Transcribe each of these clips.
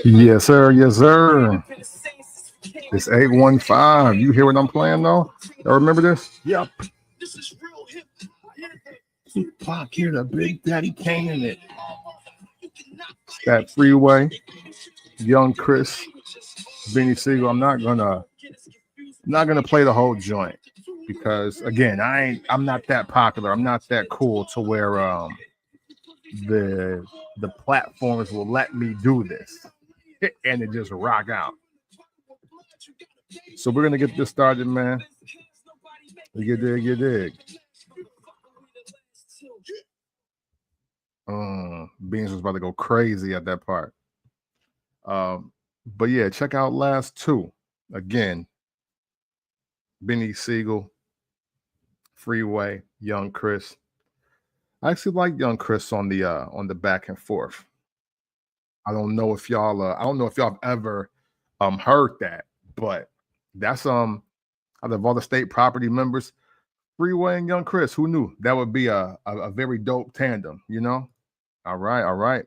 Yes, sir. Yes, sir. It's 815. You hear what I'm playing though? Y'all remember this? Yep. Tupac, here the Big Daddy Kane in it. That Freeway, Young Chris, Benny Siegel. I'm not gonna play the whole joint because again, I'm not that popular. I'm not that cool to where the platforms will let me do this and it just rock out. So we're gonna get this started, man. You dig. Beans was about to go crazy at that part. But yeah, check out last two. Again, Benny Siegel, Freeway, Young Chris. I actually like Young Chris on the back and forth. I don't know if y'all have ever heard that, but that's out of all the state property members, Freeway and Young Chris, who knew that would be a very dope tandem, you know? All right.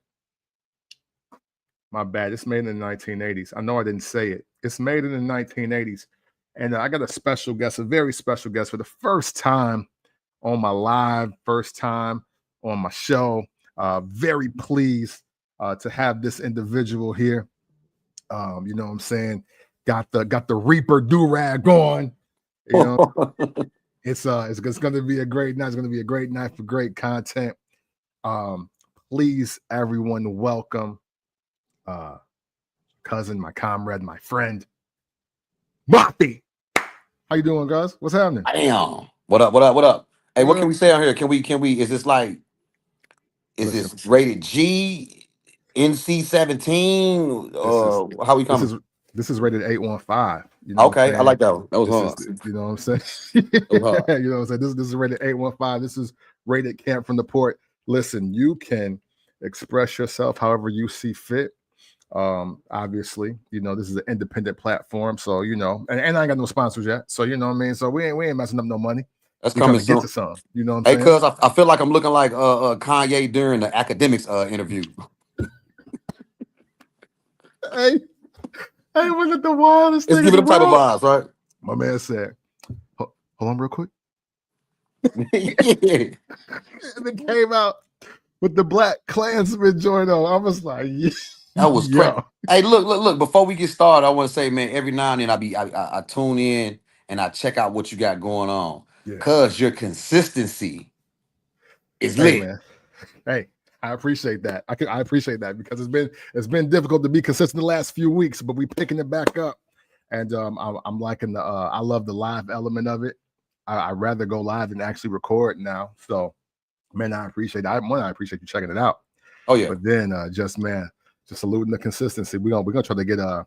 My bad. It's made in the 1980s. I know I didn't say it. It's made in the 1980s. And I got a special guest, a very special guest for the first time on my live, first time on my show. Very pleased to have this individual here. You know what I'm saying? Got the Reaper do-rag on. You know, it's gonna be a great night. It's gonna be a great night for great content. Please, everyone, welcome cousin, my comrade, my friend, Moppy. How you doing, guys? What's happening? Damn. What up? Hey, what can we say on here? Can we is this like this rated G, NC-17? How we coming? This is rated 815. You know okay, I like that one. That was hard. You know what I'm saying? You know what I'm saying? This is rated 815. This is rated Camp from the Port. Listen, you can express yourself however you see fit. Obviously, you know, this is an independent platform, so you know, and I ain't got no sponsors yet, so you know what I mean. So we ain't messing up no money. That's coming soon. Get to some, you know what I'm saying? Hey, cuz I feel like I'm looking like Kanye during the academics interview. Hey, was it the wildest thing? It's giving them type of vibes, right? My man said, hold on real quick. Yeah. And it came out with the Black Klansman joint on. I was like, yeah. That was crazy. Hey, look. Before we get started, I want to say, man, every now and then I tune in and I check out what you got going on. Cause your consistency is lit. Man. Hey, I appreciate that. I appreciate that because it's been difficult to be consistent the last few weeks, but we picking it back up. And I'm liking I love the live element of it. I'd rather go live than actually record now. So, man, I appreciate that. I appreciate you checking it out. Oh yeah. But then just saluting the consistency. We're gonna try to get a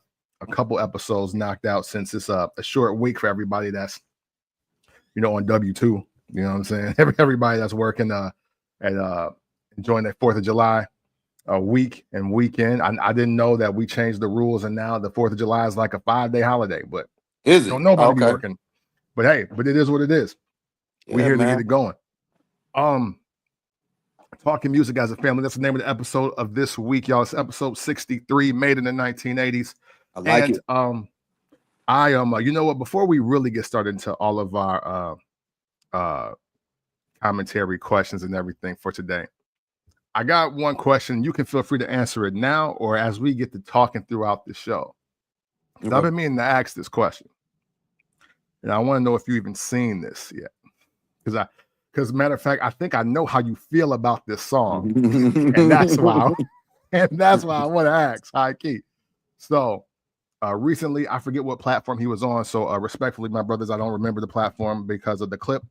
couple episodes knocked out since it's a short week for everybody that's, you know, on W2. You know what I'm saying? Everybody that's working and enjoying that 4th of July week and weekend. I didn't know that we changed the rules and now the 4th of July is like a 5-day holiday, but don't nobody be working. But hey, it is what it is. We're here to get it going. Talking music as a family. That's the name of the episode of this week, y'all. It's episode 63, made in the 1980s. I like it. I you know what? Before we really get started into all of our commentary questions and everything for today, I got one question. You can feel free to answer it now or as we get to talking throughout the show. Okay. I've been meaning to ask this question, and I want to know if you even seen this yet, because matter of fact, I think I know how you feel about this song, and that's why I want to ask. High key. So recently, I forget what platform he was on. So respectfully, my brothers, I don't remember the platform because of the clip.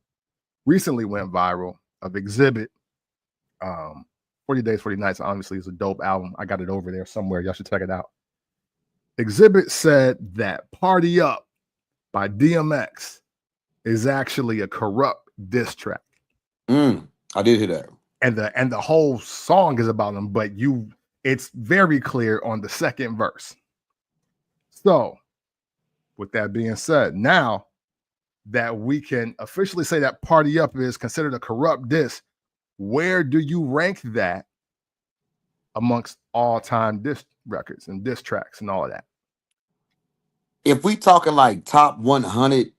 Recently went viral of Exhibit. 40 Days, 40 Nights, honestly, is a dope album. I got it over there somewhere. Y'all should check it out. Exhibit said that Party Up by DMX is actually a corrupt diss track. I did hear that. And the whole song is about him, but it's very clear on the second verse. So, with that being said, now that we can officially say that Party Up is considered a corrupt diss, where do you rank that amongst all-time diss records and diss tracks and all of that. If we talking like top 100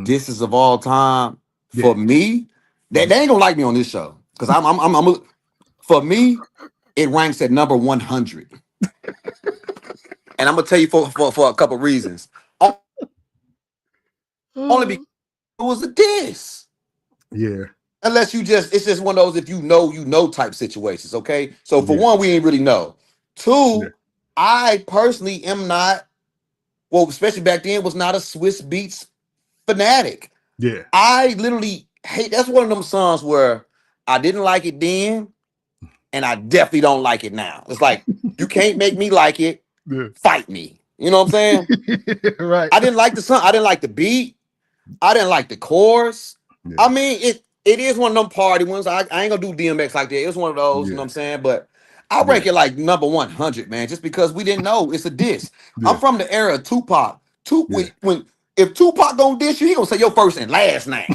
disses of all time, for me, they ain't gonna like me on this show because I'm for me, it ranks at number 100, and I'm gonna tell you for a couple reasons. Only because it was a diss. Yeah. Unless it's just one of those if you know type situations. Okay, so for one, we ain't really know. Two, I personally am not. Well, especially back then, was not a Swiss Beats fanatic. Yeah. I literally hate. That's one of them songs where I didn't like it then, and I definitely don't like it now. It's like you can't make me like it. Fight me. You know what I'm saying? Right. I didn't like the song. I didn't like the beat. I didn't like the chorus. Yeah. I mean, it is one of them party ones. I ain't gonna do DMX like that. It was one of those. You know what I'm saying? But I rank it like number 100, man, just because we didn't know it's a diss. I'm from the era of Tupac. If Tupac gonna diss you, he gonna say your first and last name.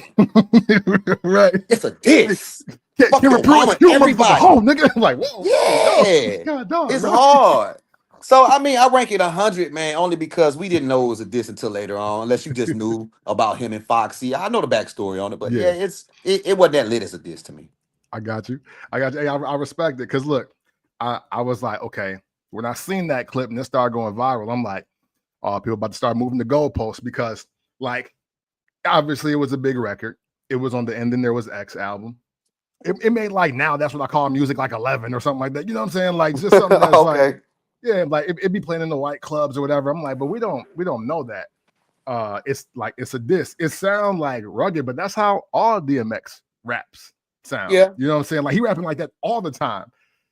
Right. It's a diss. Fuck your mama, everybody. Home, nigga. Like, whoa. Yeah. God, it's hard. So I mean, I rank it 100, man, only because we didn't know it was a diss until later on. Unless you just knew about him and Foxy. I know the backstory on it, but it wasn't that lit as a diss to me. I got you. Hey, I respect it because look, I was like, okay, when I seen that clip and it started going viral, I'm like, oh, people about to start moving the goalposts because, like, obviously it was a big record. It was on the end, and there was X album. It made like now that's what I call music like 11 or something like that. You know what I'm saying? Like just something that's okay. Like, yeah, like it be playing in the white clubs or whatever. I'm like, but we don't know that. It's like it's a diss. It sounds like rugged, but that's how all DMX raps sound. Yeah, you know what I'm saying? Like he rapping like that all the time.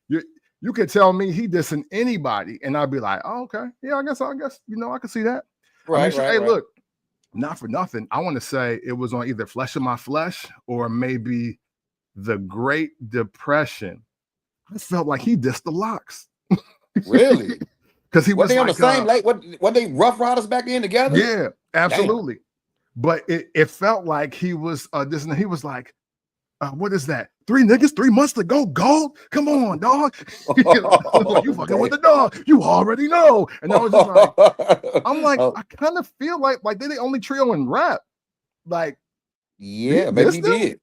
You could tell me he dissing anybody, and I'd be like, oh, okay, yeah, I guess you know I can see that. Right, hey, look, not for nothing. I want to say it was on either Flesh of My Flesh or maybe The Great Depression. I felt like he dissed the Locks. Really? Because he was they like, on the same like what they Rough Riders back in together? Yeah, absolutely. Damn. But it felt like he was he was like, what is that? 3 niggas, 3 months to go gold? Come on, dog. You fucking with the dog. You already know. And I was just like, I'm like, I kind of feel like they're the only trio in rap. Like, yeah, maybe he did.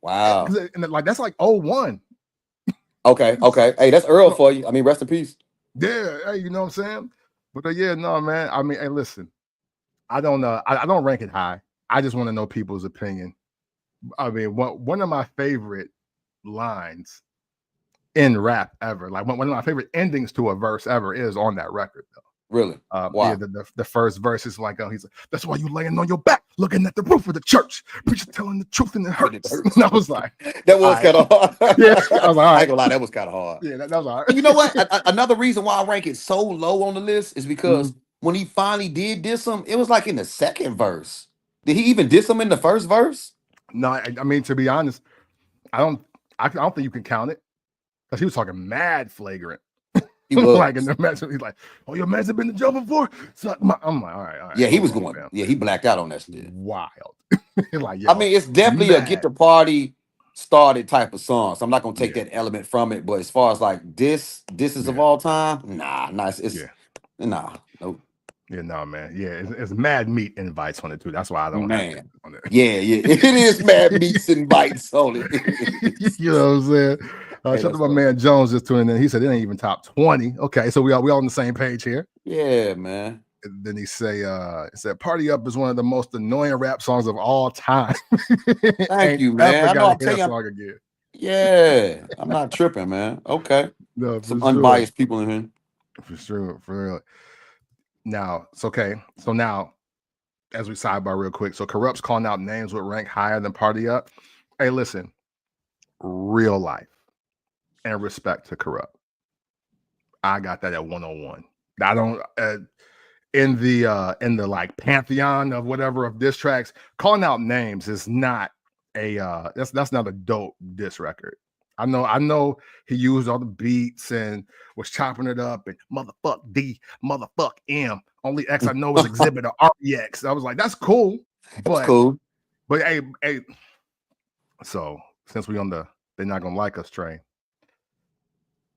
Wow. And like that's like 01. Okay. Hey, that's Earl for you. I mean, rest in peace. Yeah, hey, you know what I'm saying? But yeah, no, man. I mean, hey, listen, I don't know. I don't rank it high. I just want to know people's opinion. I mean, one of my favorite lines in rap ever, like one of my favorite endings to a verse ever, is on that record, though. Really? Wow. Yeah, the first verse is like, he's like, that's why you laying on your back, looking at the roof of the church, preacher telling the truth and it hurts. And I was like, that was kind of hard. Yeah, I was like, I ain't gonna lie, that was kind of hard. Yeah, that was hard. And you know what? Another reason why I rank it so low on the list is because when he finally did diss him, it was like in the second verse. Did he even diss him in the first verse? No, I mean, to be honest, I don't think you can count it because he was talking mad flagrant. He was like in the message, he's like, "Oh, your man's have been in jail before." So I'm like, all right. Yeah, he was going. Yeah, he blacked out on that shit. Wild. Like, yo, I mean, it's definitely a get the party started type of song. So I'm not gonna take that element from it. But as far as like disses of all time, nah, nah, nope. Yeah, no, man. Yeah, it's Mad Meat invites on it too. That's why I don't have it on it. Yeah, it is Mad Meats invites on it. You know what I'm saying? Shout out to my man Jones just tuning in. He said it ain't even top 20. Okay, so we all on the same page here. Yeah, man. And then he said "Party Up" is one of the most annoying rap songs of all time. Thank you, man. I know I'll tell you. Again. Yeah, I'm not tripping, man. Okay. No, some unbiased people in here. For sure, for real. Now, it's okay. So now, as we sidebar real quick, so Corrupt's calling out names would rank higher than Party Up. Hey, listen, real life and respect to Corrupt. I got that at 101. I don't in the like pantheon of whatever of diss tracks, calling out names is not a that's not a dope diss record. I know he used all the beats and was chopping it up and motherfuck D, motherfuck M. Only X I know is Exhibit or REX. I was like, that's cool. That's cool. But hey, so since we on the they're not gonna like us train,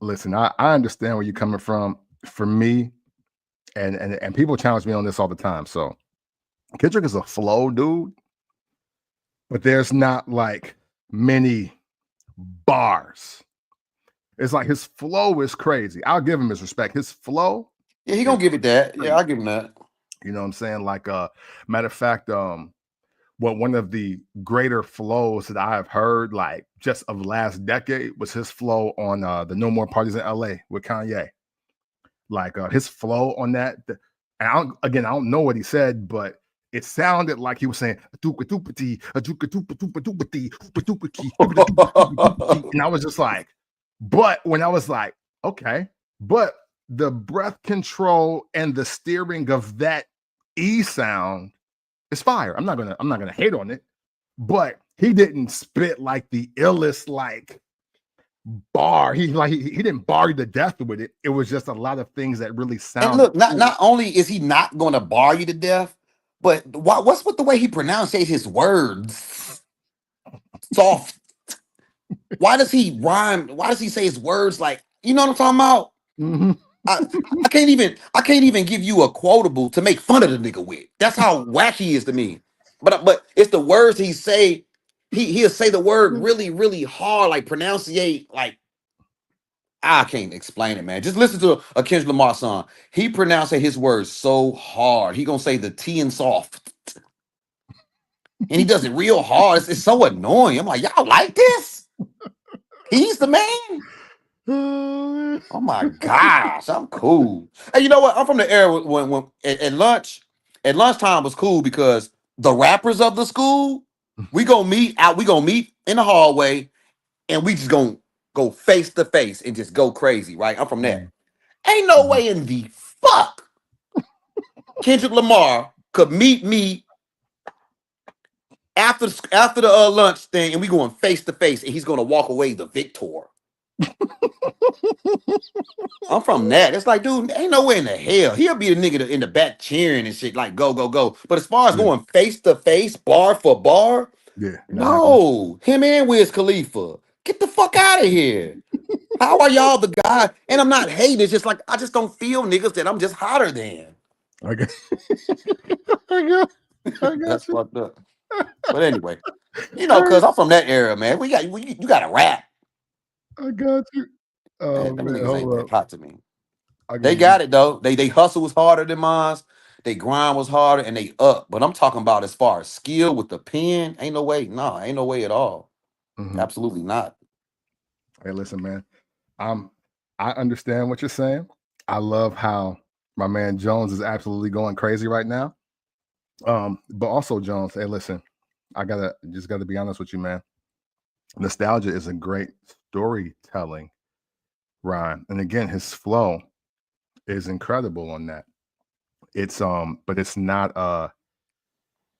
Listen, I understand where you're coming from. For me, and people challenge me on this all the time. So Kendrick is a flow dude, but there's not like many bars. It's like his flow is crazy. I'll give him his respect. His flow, Yeah, he gonna give it that. Yeah, I'll give him that. You know what I'm saying? Like, matter of fact, one of the greater flows that I have heard, like just of the last decade, was his flow on the No More Parties in LA with Kanye. Like his flow on that. And I don't know what he said, but it sounded like he was saying and I was just like, but when I was like, okay, but the breath control and the steering of that E sound is fire. I'm not gonna hate on it, but he didn't spit like the illest like bar. He didn't bar you to death with it. It was just a lot of things that really sound. And look, not only is he not going to bar you to death, but what's with the way he pronounces his words? Soft. Why does he rhyme? Why does he say his words like, you know what I'm talking about? Mm-hmm. I can't even give you a quotable to make fun of the nigga with. That's how wacky he is to me. But it's the words he say. He'll say the word really, really hard, like pronunciate, like I can't explain it, man. Just listen to a Kendrick Lamar song. He pronounces his words so hard. He gonna say the T and soft, and he does it real hard. It's so annoying. I'm like, y'all like this? He's the man. Oh my gosh, I'm cool. Hey, you know what? I'm from the era when at lunchtime was cool because the rappers of the school, we gonna meet in the hallway, and we just gonna go face to face and just go crazy, right? I'm from that. Ain't no way in the fuck Kendrick Lamar could meet me after the lunch thing, and we going face to face, and he's gonna walk away the victor. I'm from that. It's like, dude, ain't no way in the hell. He'll be the nigga in the back cheering and shit, like, go, go, go. But as far as going face to face, bar for bar, no. Him and Wiz Khalifa. Get the fuck out of here. How are y'all the guy? And I'm not hating. It's just like, I just don't feel niggas that I'm just hotter than. I got That's fucked up. But anyway, you know, because I'm from that era, man. You got to rap. I got you. Oh, man, man, niggas ain't that hot to me. They They got it though. They hustle was harder than mine. They grind was harder, and they up. But I'm talking about as far as skill with the pen. Ain't no way. No, ain't no way at all. Absolutely not. Hey, listen, man. I understand what you're saying. I love how my man Jones is absolutely going crazy right now. But also Jones, hey, listen, I gotta be honest with you, man. Nostalgia is a great storytelling rhyme, and again, his flow is incredible on that. It's but it's not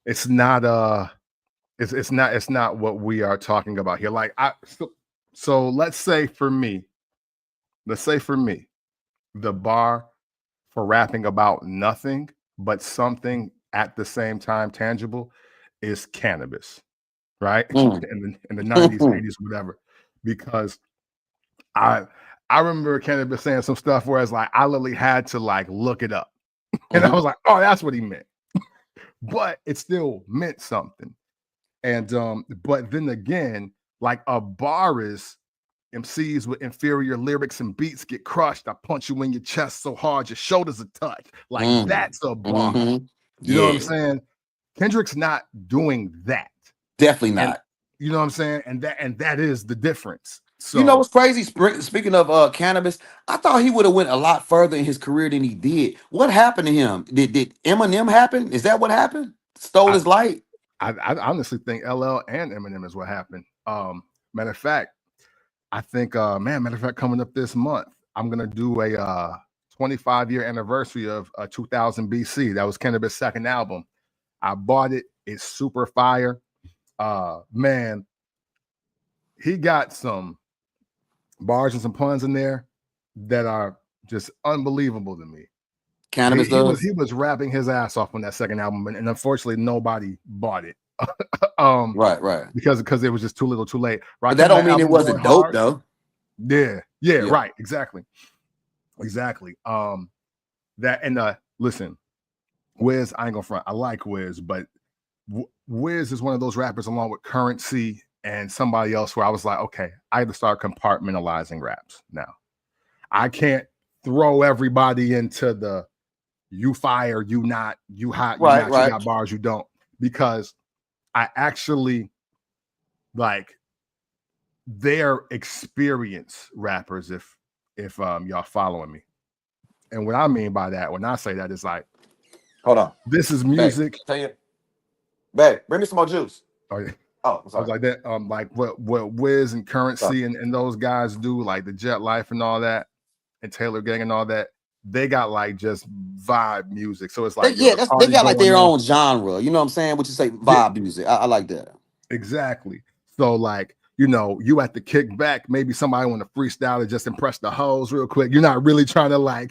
it's not what we are talking about here. Like so let's say for me, the bar for rapping about nothing but something at the same time tangible is cannabis, right? in the 90s, 80s, whatever. Because I remember cannabis saying some stuff where it's like I literally had to like look it up. And I was like, oh, that's what he meant. But it still meant something. And but then again, like a bar is MCs with inferior lyrics and beats get crushed. I punch you in your chest so hard your shoulders are touched. Like that's a bar. You know what I'm saying? Kendrick's not doing that. Definitely not. And, you know what I'm saying? And that is the difference. So you know what's crazy? Speaking of cannabis, I thought he would have went a lot further in his career than he did. What happened to him? Did Eminem happen? Is that what happened? Stole his light? I honestly think LL and Eminem is what happened. Matter of fact, I think coming up this month, I'm gonna do a 25-year anniversary of 2000 BC. That was Cannabis' second album. I bought it. It's super fire. Man, he got some bars and some puns in there that are just unbelievable to me. Cannabis he was rapping his ass off on that second album, and unfortunately nobody bought it. Right. Because it was just too little, too late. But that don't mean it wasn't dope though. Yeah, right. Exactly. That and listen, Wiz, I ain't gonna front. I like Wiz, but Wiz is one of those rappers along with Currency and somebody else where I was like, okay, I have to start compartmentalizing raps now. I can't throw everybody into the you fire, you not, you hot, you not, you got bars, you don't, because I actually like they're experienced rappers if y'all following me. And what I mean by that, when I say that, is like, hold on, this is music. Babe, bring me some more juice. Oh yeah. Oh, I was like that. Like what Wiz and Currency and those guys do, like the Jet Life and all that, and Taylor Gang and all that. They got like just vibe music. So it's like they got like their own genre. You know what I'm saying? What you say, vibe music. I like that. Exactly. So like, you know, you have to kick back. Maybe somebody want to freestyle to just impress the hoes real quick. You're not really trying to like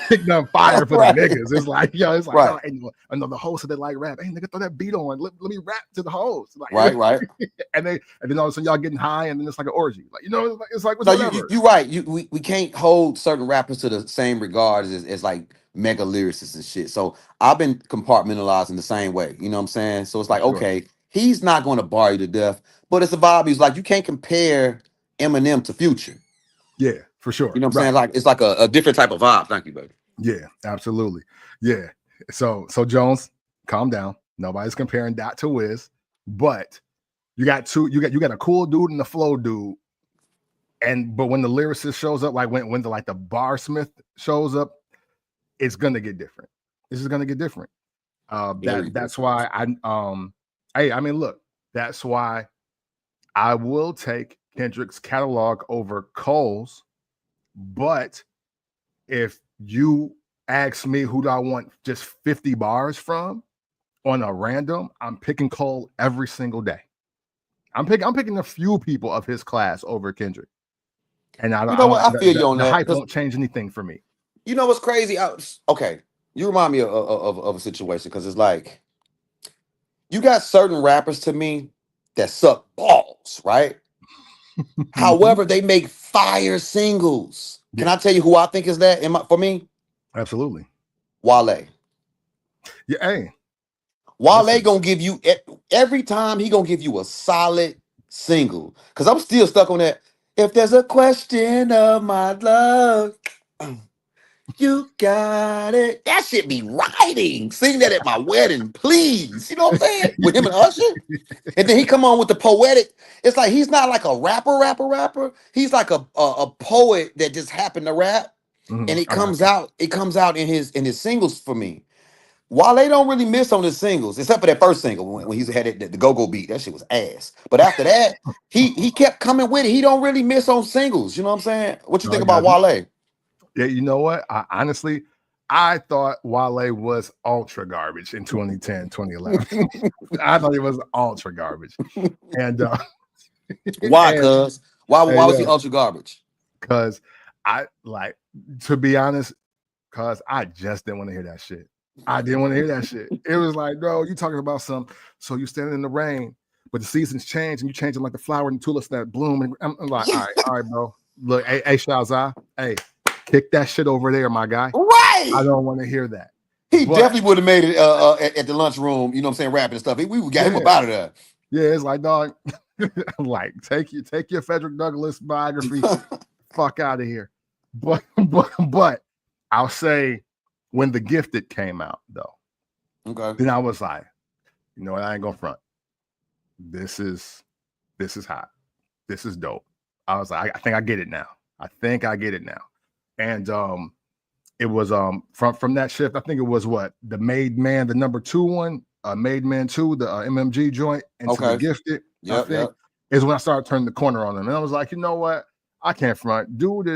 kick them fire for the niggas. It's like, yo, it's like, oh, I know the hoes that like rap. Hey, nigga, throw that beat on. Let me rap to the hoes. Like, right. and then all of a sudden y'all getting high, and then it's like an orgy. Like, you know, it's like no, whatever. You're right. We can't hold certain rappers to the same regard as like mega lyricists and shit. So I've been compartmentalizing the same way. You know what I'm saying? So it's like, okay, he's not going to bar you to death, but it's a vibe. He's like, you can't compare Eminem to Future. Yeah, for sure. You know what I'm saying? Like, it's like a different type of vibe. Thank you, baby. Yeah, absolutely. Yeah. So Jones, calm down. Nobody's comparing that to Wiz, but you got a cool dude and the flow dude. But when the lyricist shows up, like when the barsmith shows up, it's gonna get different. This is gonna get different. That's why I mean, look, that's why I will take Kendrick's catalog over Cole's. But if you ask me who do I want just 50 bars from on a random, I'm picking Cole every single day. I'm picking a few people of his class over Kendrick. And I feel you on the that. hype won't change anything for me. You know what's crazy? Okay, you remind me of a situation, because it's like you got certain rappers to me that suck balls, right? However, they make fire singles. Can I tell you who I think is that for me? Absolutely. Wale. Yeah, hey. Wale gonna give you every time, he gonna give you a solid single. Cause I'm still stuck on that. If there's a question of my love, you got it. That shit be writing. Sing that at my wedding, please. You know what I'm saying? With him and Usher. And then he come on with the poetic. It's like he's not like a rapper. He's like a poet that just happened to rap. And it comes out in his singles for me. Wale don't really miss on his singles, except for that first single when he had the go-go beat. That shit was ass. But after that, he kept coming with it. He don't really miss on singles. You know what I'm saying? What you think about Wale? Yeah, you know what? Honestly, I thought Wale was ultra garbage in 2010, 2011. I thought he was ultra garbage. And why? Why was he ultra garbage? Because I like, to be honest, because I just didn't want to hear that shit. I didn't want to hear that shit. It was like, bro, you talking about so you standing in the rain, but the seasons change and you changing like the flower and the tulips that bloom. And I'm like, all right, bro. Look, hey, Shazza, hey, kick that shit over there, my guy. Right. I don't want to hear that. He definitely would have made it at the lunchroom, you know what I'm saying, rapping and stuff. We would get him up out of there. Yeah, it's like, dog, like take your Frederick Douglass biography, fuck out of here. But I'll say, when The Gifted came out, though, then I was like, you know what, I ain't gonna front. This is hot. This is dope. I was like, I think I get it now. And it was from that shift, I think it was the Made Man, the number 2 one, Made Man 2, the MMG joint, into The Gifted. I think is when I started turning the corner on him. And I was like, you know what? I can't front. Dude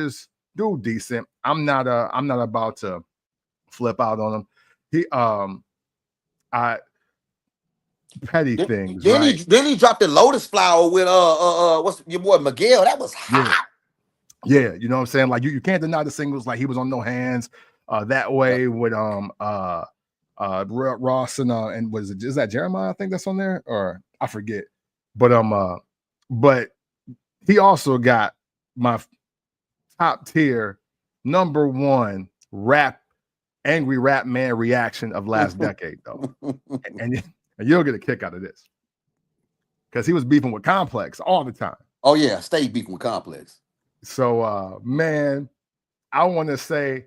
decent. I'm not about to flip out on him. He petty things. Then right? he dropped the Lotus Flower with what's your boy Miguel. That was hot. Yeah, you know what I'm saying? Like you can't deny the singles. Like he was on No Hands, that way with Ross and is that Jeremiah? I think that's on there, or I forget. But he also got top tier, number one angry rap man reaction of last decade, though. And you'll get a kick out of this. Because he was beefing with Complex all the time. Oh, yeah. Stay beefing with Complex. So, man, I want to say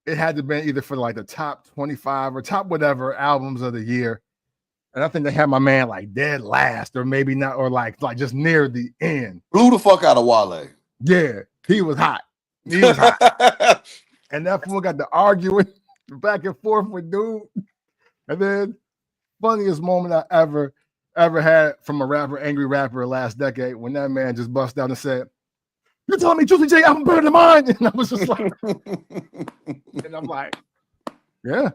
it had to be either for like the top 25 or top whatever albums of the year. And I think they had my man like dead last, or maybe not, or like just near the end. Blew the fuck out of Wale. Yeah, he was hot. He was hot. And that fool got to arguing back and forth with dude. And then funniest moment I ever had from a rapper, angry rapper last decade, when that man just bust out and said, "You're telling me Juicy J album better than mine?" And I was just like, and I'm like, yeah.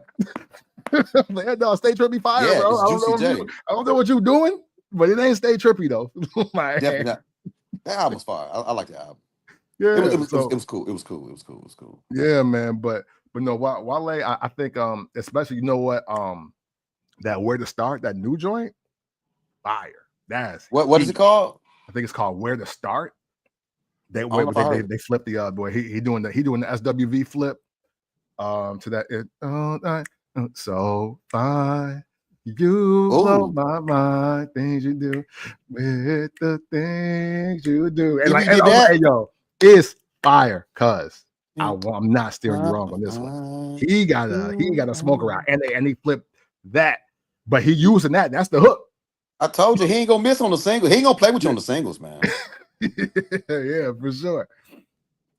Man, no, Stay Trippy fire, yeah, bro. I don't know what you're doing, but it ain't Stay Trippy though. Definitely not. That album's fire. I like the album. Yeah, it was cool. It was cool. Yeah, man. But no, Wale, I think especially, you know what, that Where to Start, that new joint, fire. That's what is it called? I think it's called Where to Start. They flipped the boy. He doing the SWV flip to that so fine. You blow my mind, things you do with the things you do. And like, hey, yo, it's fire, cuz I'm not steering you wrong on this one. He got a smoke around, and he flipped that, but he using that. That's the hook. I told you he ain't gonna miss on the single. He ain't gonna play with you on the singles, man. Yeah, for sure.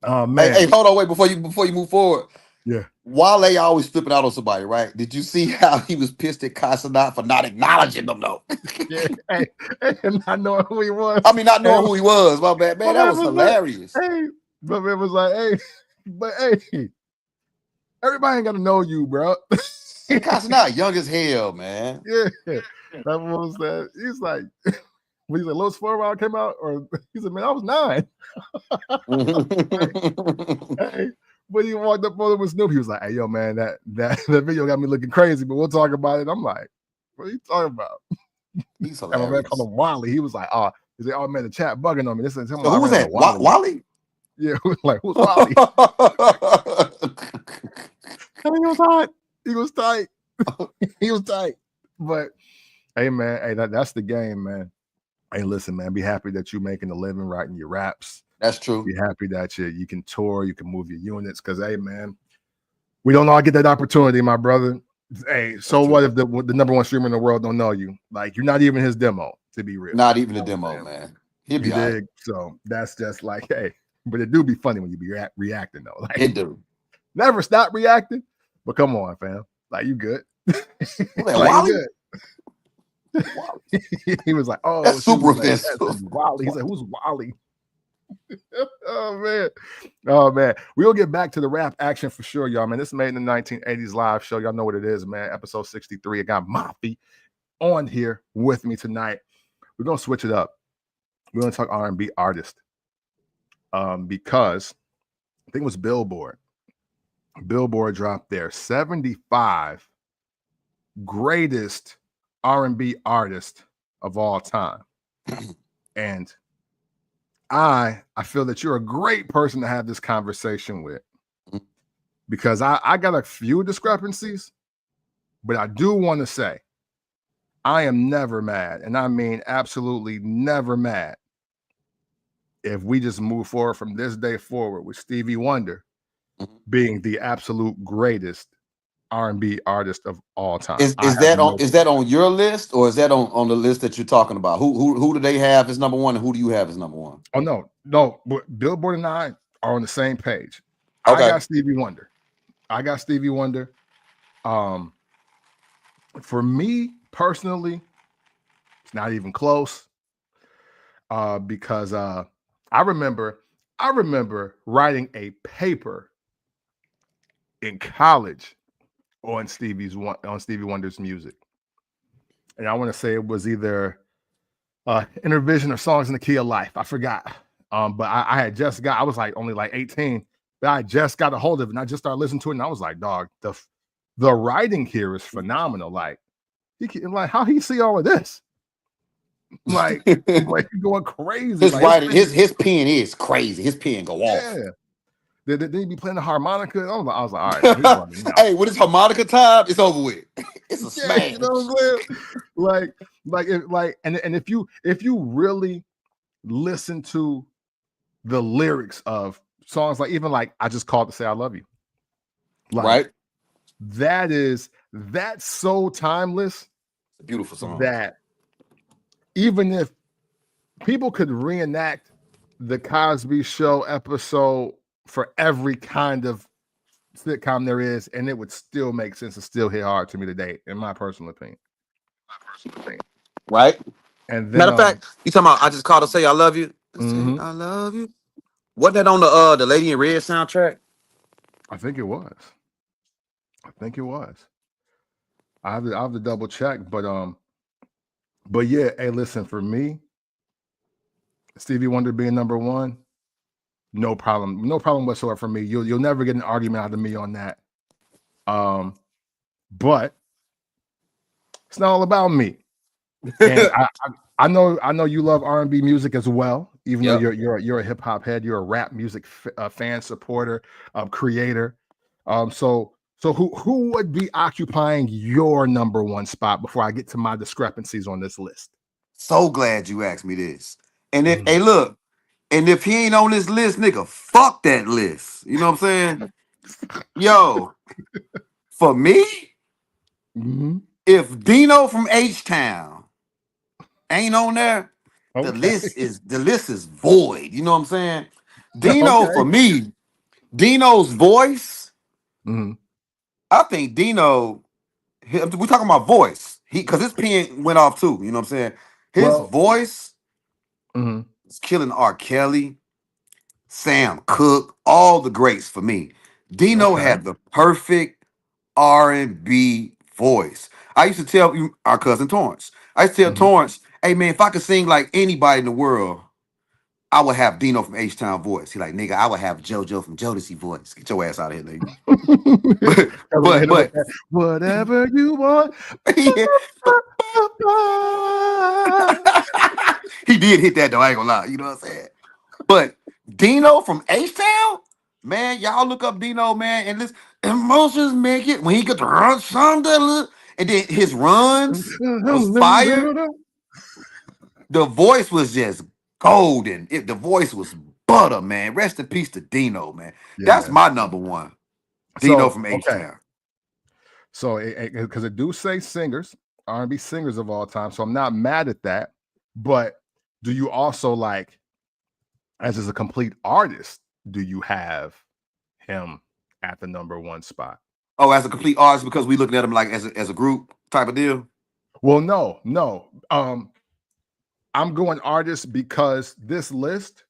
Oh man. Hey, hold on, wait before you move forward. Yeah. Wale always flipping out on somebody, right? Did you see how he was pissed at Casanat for not acknowledging them, though? Yeah, and not knowing who he was. I mean, not knowing who he was. My bad, man. That was hilarious. Hey, but it was like, hey, everybody ain't got to know you, bro. Casanat young as hell, man. Yeah, that was that. He's like, when he said Lil Swerve came out, or he said, man, I was 9. Hey. When he walked up on him with Snoop, he was like, "Hey, yo, man, that video got me looking crazy, but we'll talk about it." I'm like, "What are you talking about?" He's hilarious. And my man called him Wally. He was like, "Oh, he's like, oh man, the chat bugging on me." This is him. So who was that? Wally? Yeah, like who's Wally? And he was hot. He was tight. He was tight. But hey, man, hey, that's the game, man. Hey, listen, man, be happy that you're making a living writing your raps. That's true. Be happy that you can tour, you can move your units, because hey, man, we don't all get that opportunity, my brother. Hey, so what if the number one streamer in the world don't know you? Like, you're not even his demo, to be real. Not even a demo, man. He'll be dig. So that's just like, hey, but it do be funny when you be reacting though. Like, it do. Never stop reacting, but come on, fam. Like, you good? Like, you good. He was like, "Oh, that's super offensive." Wally. He's like, "Who's Wally?" Oh man, we'll get back to the rap action for sure, y'all, man. This is Made in the 1980s live show. Y'all know what it is, man. Episode 63. I got Mafi on here with me tonight. We're gonna switch it up. We're gonna talk R&B artist, because I think it was Billboard dropped their 75 greatest R&B artist of all time. And I feel that you're a great person to have this conversation with, because I got a few discrepancies, but I do want to say I am never mad, and I mean absolutely never mad, if we just move forward from this day forward with Stevie Wonder being the absolute greatest R&B artist of all time. Is that on your list, or is that on the list that you're talking about? Who do they have as number one, and who do you have as number one? Oh no, but Billboard and I are on the same page. Okay. I got Stevie Wonder. For me personally, it's not even close. Because I remember writing a paper in college on Stevie Wonder's music, and I want to say it was either Intervision or Songs in the Key of Life. I forgot. But I was like only like 18, but I just got a hold of it, and I just started listening to it, and I was like, dog, the writing here is phenomenal. Like, how he see all of this? Like going crazy. His writing, his pen is crazy. His pen go off. Yeah. Then he be playing the harmonica. I was like, all right, man, he bugging out. Hey, when it's harmonica time, it's over with. It's a Yeah, smash. you know what I'm saying? And if you really listen to the lyrics of songs like even like I Just Called to Say I Love You, like Right? that's so timeless. Beautiful song. That even if people could reenact the Cosby Show episode for every kind of sitcom there is, and it would still make sense and still hit hard to me today, in my personal opinion. Right? And then, Matter of fact, you talking about I Just Called to Say I Love You? mm-hmm. I love you. Wasn't that on the Lady in Red soundtrack? I think it was. I have to double check, but yeah, hey, listen, for me, Stevie Wonder being number one, no problem whatsoever for me. You'll never get an argument out of me on that. But it's not all about me. And I know you love R&B music as well, even though you're a hip hop head, you're a rap music fan, supporter, creator. So who would be occupying your number one spot before I get to my discrepancies on this list? So glad you asked me this. And if hey, look, and if he ain't on this list, nigga, fuck that list. You know what I'm saying? Yo, for me, if Dino from H-Town ain't on there, the list is void. You know what I'm saying? Dino for me, Dino's voice. I think Dino. We talking about voice. Because his pen went off too. You know what I'm saying? His voice is killing R. Kelly, Sam Cooke, all the greats for me. Dino had the perfect R&B voice. I used to tell our cousin Torrance. I used to tell Torrance, hey man, if I could sing like anybody in the world, I would have Dino from H-Town voice. He like, nigga, I would have JoJo from Jodeci voice. Get your ass out of here, nigga. but whatever you want. He did hit that though, I ain't gonna lie. You know what I'm saying? But Dino from H-Town, man, y'all look up Dino, man, and listen, emotions make it when he could run something, and then his runs was fire. The voice was just golden. The voice was butter, man. Rest in peace to Dino, man. Yeah, that's my number one. Dino from H-Town. So, because it do say singers, R&B singers of all time, so I'm not mad at that. But do you also like, as a complete artist, do you have him at the number one spot? Oh, as a complete artist, because we looking at him like as a group type of deal? Well, no. I'm going artist because this list,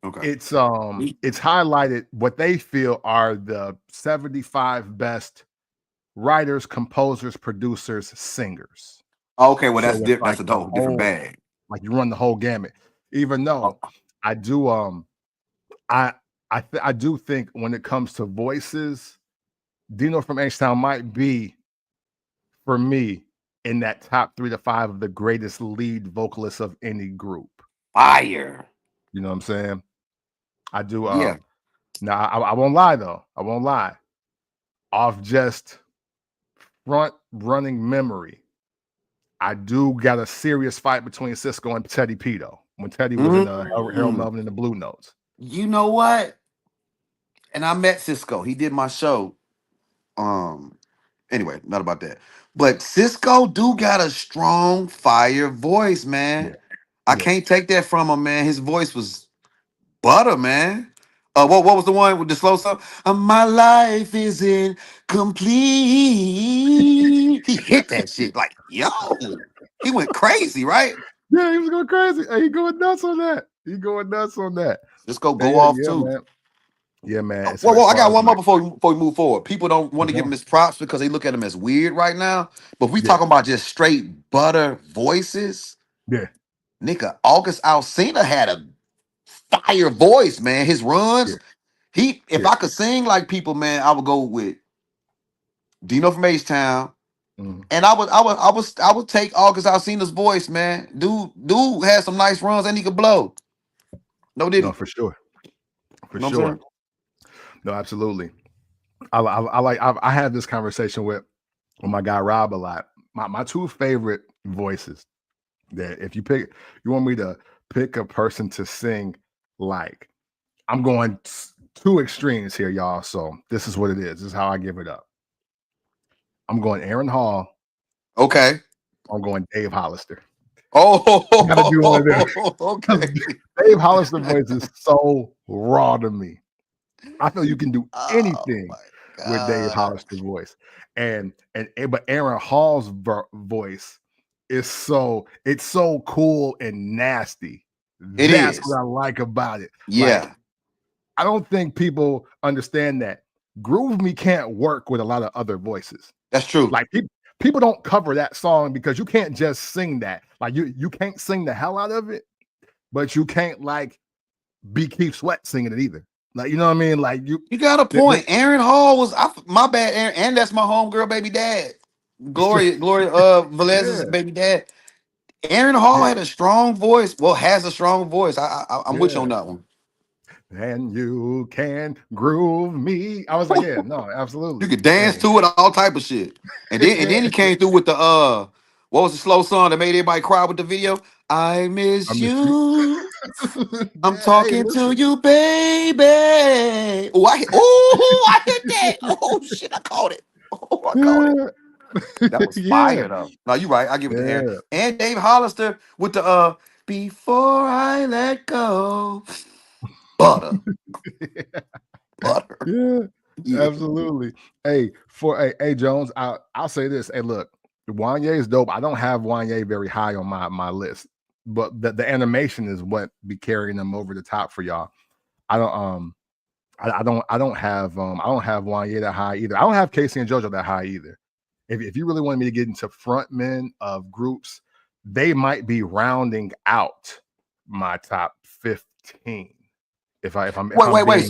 it's highlighted what they feel are the 75 best writers, composers, producers, singers. Okay, well that's different. That's a different bag. Like you run the whole gamut. Even though I do, I do think when it comes to voices, Dino from H-Town might be, for me, in that top 3 to 5 of the greatest lead vocalists of any group. Fire. You know what I'm saying? I do. Now I won't lie though. I won't lie. Off just front running memory, I do got a serious fight between Cisco and Teddy Pito when Teddy was in Harold Melvin and the Blue Notes. You know what? And I met Cisco. He did my show. Anyway, not about that. But Cisco do got a strong fire voice, man. I can't take that from him, man. His voice was butter, man. What was the one with the slow stuff? My life is incomplete. He hit that shit like, yo. He went crazy, right? Yeah, he was going crazy. Hey, he going nuts on that. Cisco go off too. Man. Yeah, man. Well, I got one more before we move forward. People don't want to give him his props because they look at him as weird right now. But we talking about just straight butter voices. Yeah. Nigga, August Alsina had a fire voice, man. His runs. If I could sing like people, man, I would go with Dino from H-Town. And I would take August Alsina's voice, man. Dude has some nice runs and he could blow. No, did he? No, for sure. For sure. No, absolutely. I had this conversation with my guy Rob a lot. My two favorite voices that if you want me to pick a person to sing like, I'm going two extremes here, y'all. So this is what it is. This is how I give it up. I'm going Aaron Hall. Okay. I'm going Dave Hollister. Gotta do one of them. Oh, okay. Dave Hollister voice is so raw to me. I feel you can do Oh anything my with Dave God. Hollister voice, and but Aaron Hall's voice is it's so cool and nasty. It That's what is. I like about it. Like, Yeah, I don't think people understand that Groove Me can't work with a lot of other voices. that's true. Like, people don't cover that song because you can't just sing that. Like, you can't sing the hell out of it, but you can't like be Keith Sweat singing it either. Like, you know what I mean? Like, You got a point. Aaron Hall was my bad, Aaron, and that's my homegirl baby dad. Gloria Velez's yeah, baby dad. Aaron Hall yeah, had a strong voice. Well, has a strong voice. I'm with you yeah. on that one. And you can groove me. I was like, yeah, no, You absolutely. could dance Hey, to it, all type of shit. And then he came through with the what was the slow song that made everybody cry with the video? I I miss miss you. you. I'm Yeah, hey, talking to listen. you, baby. I hit that. Oh shit, I caught it. Oh, I caught it. Yeah, That was yeah, fire though. No, you're right. I give it to Aaron. yeah. And Dave Hollister with the before I let go. Butter. Butter. Yeah, Yeah. absolutely. Hey, hey Jones, I'll say this. Hey, look, Wanye is dope. I don't have Wanye very high on my list, but the animation is what be carrying them over the top for y'all. I don't I don't have Wanye that high either. I don't have Casey and JoJo that high either. If you really wanted me to get into frontmen of groups, they might be rounding out my top 15. If I'm Wait. being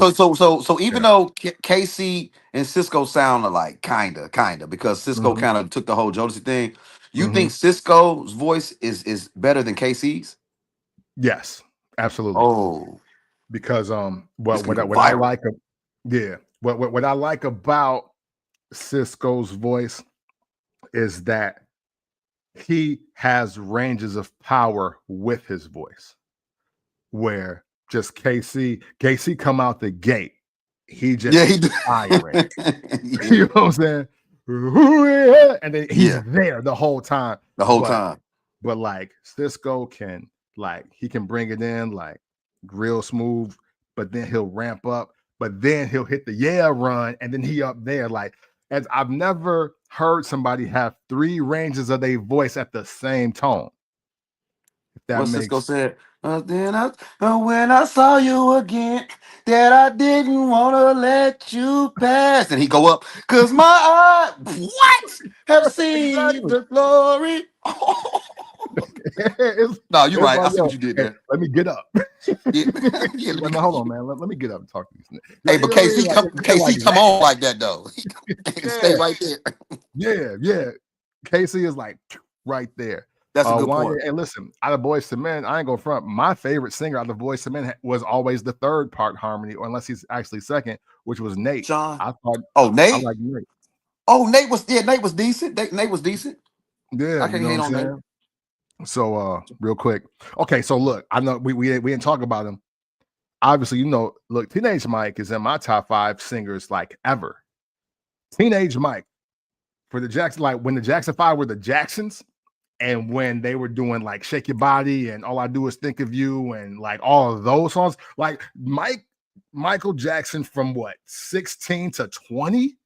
So even yeah. though KC and Cisco sound alike, kinda, because Cisco Hmm. kind of took the whole Jodeci thing. You Hmm. think Cisco's voice is better than KC's? Yes, absolutely. Oh, Because it's gonna go what I viral. like yeah, what I like about Cisco's voice is that he has ranges of power with his voice. Where just KC come out the gate, he Yeah, just he do. firing. Yeah, You know what I'm saying? And then he's yeah, there the whole time. the whole But time. like Cisco can he can bring it in like real smooth, but then he'll ramp up, but then he'll hit the yeah run, and then he up there like. As I've never heard somebody have three ranges of their voice at the same tone. If that What Cisco makes said. When I saw you again, that I didn't want to let you pass. And he go up, cause my eye, what? Have seen exactly. the glory. it's, No, you're it's right. I like, see yo, what you did hey, there. let me get up. Yeah, yeah. He's like, no, hold on, man. Let me get up and talk to these niggas. Hey, Like, you but know what I mean? Like, yeah, like KC come that. on like that though. Stay Yeah, right there. yeah. Casey is like right there. That's a good Wanya, point. and listen, out of Boys to Men, I ain't going front. My favorite singer out of Boys to Men was always the third part harmony, or unless he's actually second, which was Nate. Sean. I thought Oh, I Nate. like Nate. Oh, Nate was decent. Nate was decent. Yeah, I you can't know what hate I'm on Nate. saying? So real quick. Okay, so look, I know we didn't talk about him. Obviously, you know, look, Teenage Mike is in my top 5 singers like ever. Teenage Mike for the Jackson, like when the Jackson 5 were the Jacksons, and when they were doing like Shake Your Body and All I Do Is Think of You and like all of those songs, like Michael Jackson from what 16 to 20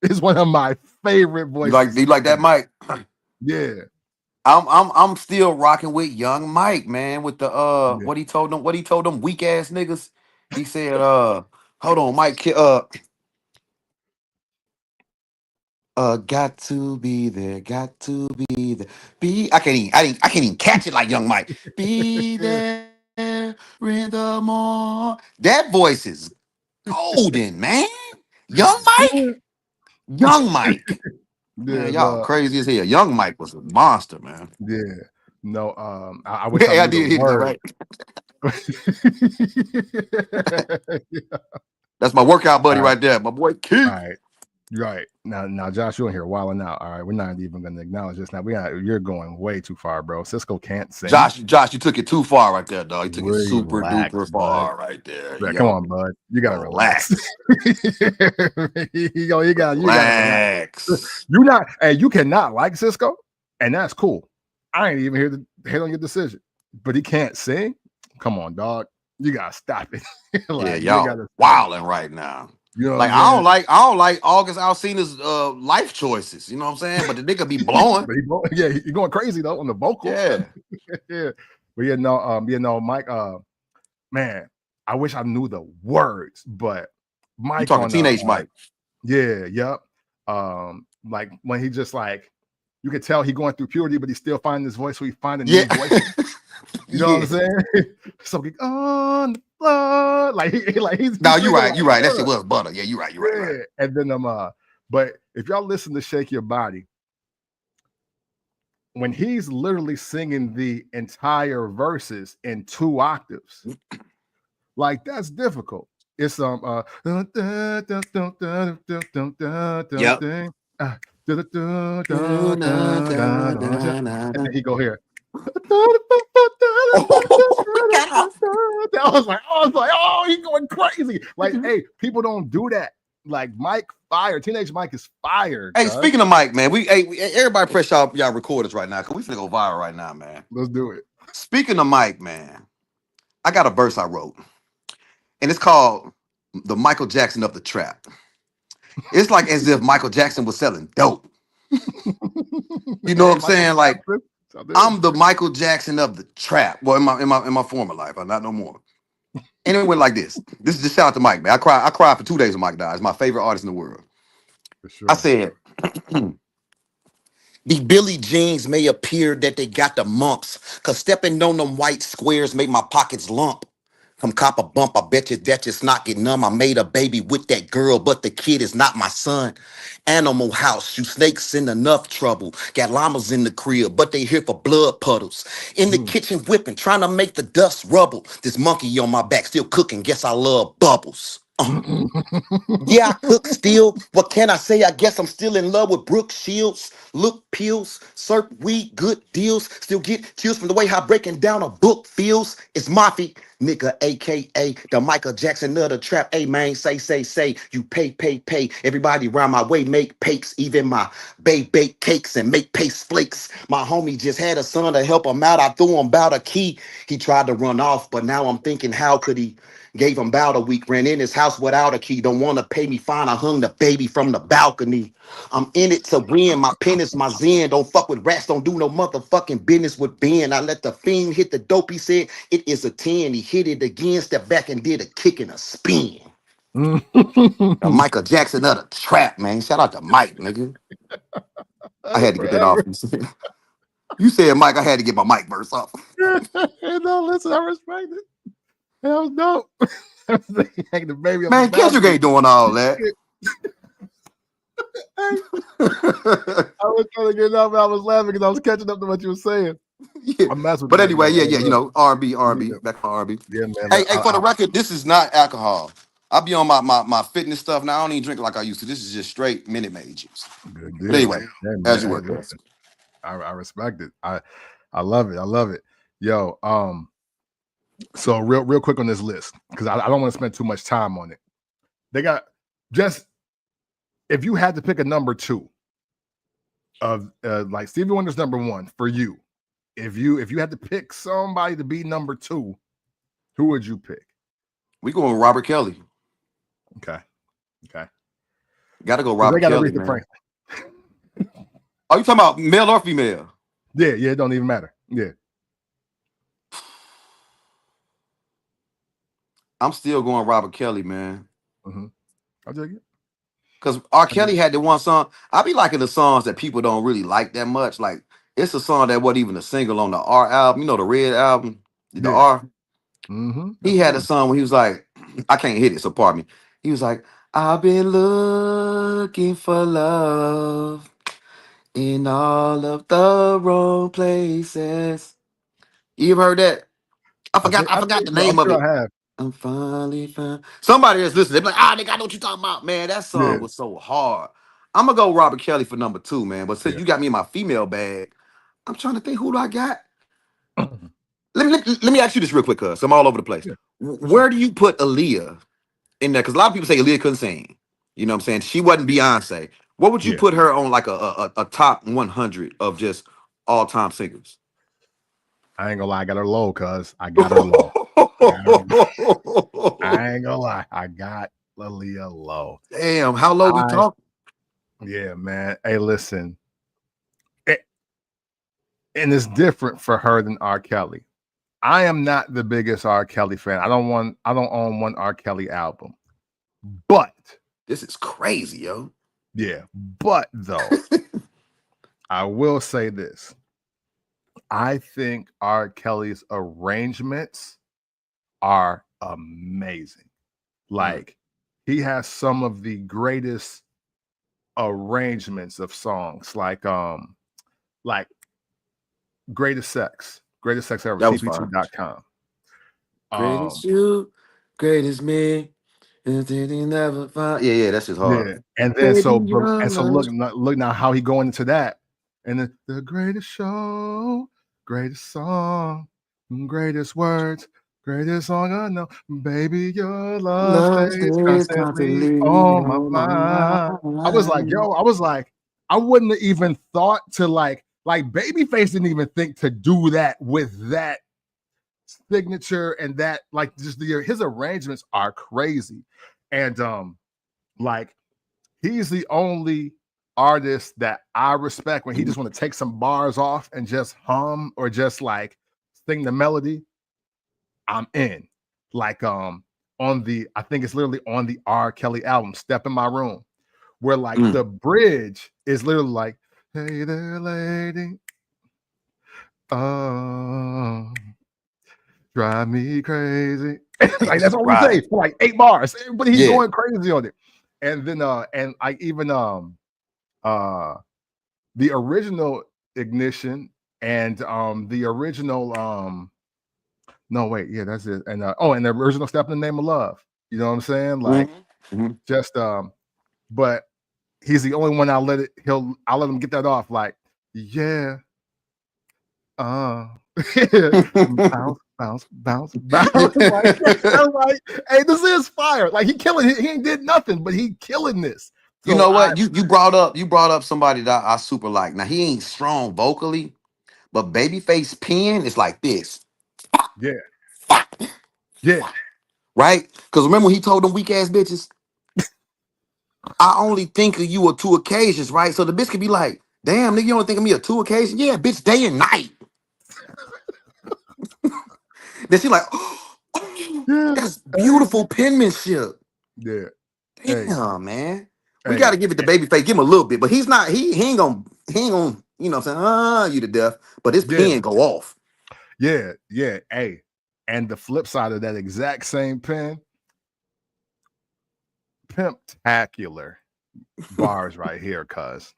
is one of my favorite voices. You like that, Mike? Yeah, I'm still rocking with Young Mike, man, with the yeah. what he told them weak ass niggas. He said, hold on, Mike, got to be there, got to be there. I can't even catch it like Young Mike. Be there in the morning. That voice is golden, man. Young Mike? Yeah, Young Mike. Man, yeah, y'all no, crazy as hell. Young Mike was a monster, man. yeah. No, I wish I Yeah, I knew the did hit that word. right. Yeah. That's my workout buddy All right. right there. My boy Keith. All right. Right. Now, Josh, you're in here wilding out. All right. We're not even going to acknowledge this. Now, you're going way too far, bro. Cisco can't sing. Josh, you took it too far right there, dog. You took it super Relax, duper far right there. Yeah, come on, bud. You gotta relax. you gotta relax. You not, and you cannot like Cisco, and that's cool. I ain't even here to hit on your decision, but he can't sing. Come on, dog. You gotta stop it. Like, yeah, y'all wilding right now. You know, like I don't like August Alsina's life choices. You know what I'm saying? But the nigga be blowing. He's going crazy though on the vocals. Yeah, yeah. But Mike. Man, I wish I knew the words, but Mike, you talking teenage Mike? Yeah, yep. Like when he just like, you could tell he going through puberty, but he still finding his voice. So he finding new voices. You know what I'm saying? Something on the floor, like he's. No, you're right. You're right. That shit was butter. Yeah, you're right. You're right. Right. And then but if y'all listen to Shake Your Body, when he's literally singing the entire verses in 2 octaves, like that's difficult. It's and then he go here. I was like, oh, he's going crazy. Like, hey, people don't do that. Like Mike fired. Teenage Mike is fired. Hey, speaking of Mike, man, everybody press y'all recorders right now, because we finna go viral right now, man. Let's do it. Speaking of Mike, man, I got a verse I wrote, and it's called "The Michael Jackson of the Trap." It's like as if Michael Jackson was selling dope. You know what I'm saying? Like, I'm the Michael Jackson of the trap. Well, in my former life, I'm not no more. And it went like this. This is just shout out to Mike, man. I cried for 2 days when Mike died. He's my favorite artist in the world. For sure. I said, these Billie Jeans may appear that they got the mumps, cause stepping on them white squares make my pockets lump. From cop a bump, I bet you that just not get numb. I made a baby with that girl, but the kid is not my son. Animal House, you snakes in enough trouble. Got llamas in the crib, but they here for blood puddles. In the kitchen whipping, trying to make the dust rubble. This monkey on my back still cooking, guess I love bubbles. Yeah, I cook still. What can I say? I guess I'm still in love with Brooke Shields. Look pills, serp weed, good deals. Still get chills from the way how breaking down a book feels. It's Mafia, nigga, aka the Michael Jackson of the trap. Hey man, say. You pay. Everybody around my way make papes. Even my babe bake cakes and make paste flakes. My homie just had a son to help him out. I threw him about a key. He tried to run off, but now I'm thinking, how could he? Gave him about a week, ran in his house without a key. Don't want to pay me fine. I hung the baby from the balcony. I'm in it to win. My pen is my zen. Don't fuck with rats. Don't do no motherfucking business with Ben. I let the fiend hit the dope. He said it is a 10. He hit it again, stepped back and did a kick and a spin. Michael Jackson of the trap, man. Shout out to Mike, nigga. I had to get that off. You said Mike, I had to get my Mike verse off. No, listen, I respect it. That was dope. The baby man, Kendrick ain't doing all that. I was trying to get up, I was laughing because I was catching up to what you were saying. Yeah. But anyway, yeah, you know, R&B, back on R&B. Yeah, man. Hey, for the record, this is not alcohol. I'll be on my fitness stuff now. I don't even drink like I used to. This is just straight Minute Maid juice. Good deal. But anyway, as you work. I respect it. I love it. I love it. Yo, so real quick on this list, because I don't want to spend too much time on it. They got just, if you had to pick a number 2 of like Stevie Wonder's number 1 for you, if you had to pick somebody to be number 2, who would you pick? We going with Robert Kelly. Okay. Gotta go Robert Kelly, man. Are you talking about male or female? Yeah, it don't even matter. Yeah. I'm still going Robert Kelly, man. I'll take it. Because R. Kelly had the one song. I be liking the songs that people don't really like that much. Like, it's a song that wasn't even a single on the R album. You know, the Red album, the R. He had a song where he was like, I can't hit it, so pardon me. He was like, I've been looking for love in all of the wrong places. You ever heard that? I forgot the name of it. I'm finally found. Somebody that's listening, they be like, ah, nigga, I know what you talking about, man. That Yeah, song was so hard. I'm gonna go Robert Kelly for number 2, man. But since yeah. you got me in my female bag, I'm trying to think who do I got. Let me ask you this real quick, cuz I'm all over the place. Yeah, for Where sure. do you put Aaliyah in there? Because a lot of people say Aaliyah couldn't sing. You know what I'm saying? She wasn't Beyonce. What would you Yeah. put her on like a top 100 of just all time singers? I ain't gonna lie, I got her low, cuz I got her low. I got her. I ain't gonna lie, I got Aaliyah low. Damn, how low we I talk? Yeah, man. Hey, listen, it, and it's different for her than R. Kelly. I am not the biggest R. Kelly fan. I don't own one R. Kelly album. But This is crazy, yo. yeah, but though, I will say this. I think R. Kelly's arrangements are amazing. Like he has some of the greatest arrangements of songs, like greatest sex ever, That was fire. tp2.com. Greatest you, greatest me. Anything never find. Yeah, that's just hard. Yeah, and then Baby, look now how he going into that, and then the greatest show, greatest song, greatest words, greatest song I know, baby, your love love stays stays constantly constantly on my on mind. I was like, my yo, I wouldn't have even thought to like Babyface didn't even think to do that with that signature and that like just his arrangements are crazy, and like he's the only artist that I respect when he just want to take some bars off and just hum or just like sing the melody. I'm in. Like I think it's literally on the R. Kelly album, Step in My Room, where like the bridge is literally like, hey there, lady. Oh, drive me crazy. Like that's all we say for like 8 bars. But he's going crazy on it. And then and I even the original Ignition and the original no wait, yeah, that's it. And and the original Step in the Name of Love. You know what I'm saying? Like just but he's the only one I'll let him get that off like yeah. Bounce, bounce, bounce, bounce. like, hey, this is fire. Like he killing it. He ain't did nothing, but he killing this. You So know what? You brought up somebody that I super like. Now he ain't strong vocally, but Babyface pen is like this. Yeah. Yeah. Right? Because remember when he told them weak ass bitches, I only think of you on 2 occasions, right? So the bitch could be like, damn, nigga, you only think of me on 2 occasions? Yeah, bitch, day and night. Then she like, oh, that's beautiful penmanship. Yeah. Damn, man. We gotta give it to Babyface. Give him a little bit, but he's not, he ain't gonna, you know what I'm saying? You to death. But his pen go off. Yeah, yeah. Hey, and the flip side of that exact same pen, pimptacular bars right here, cuz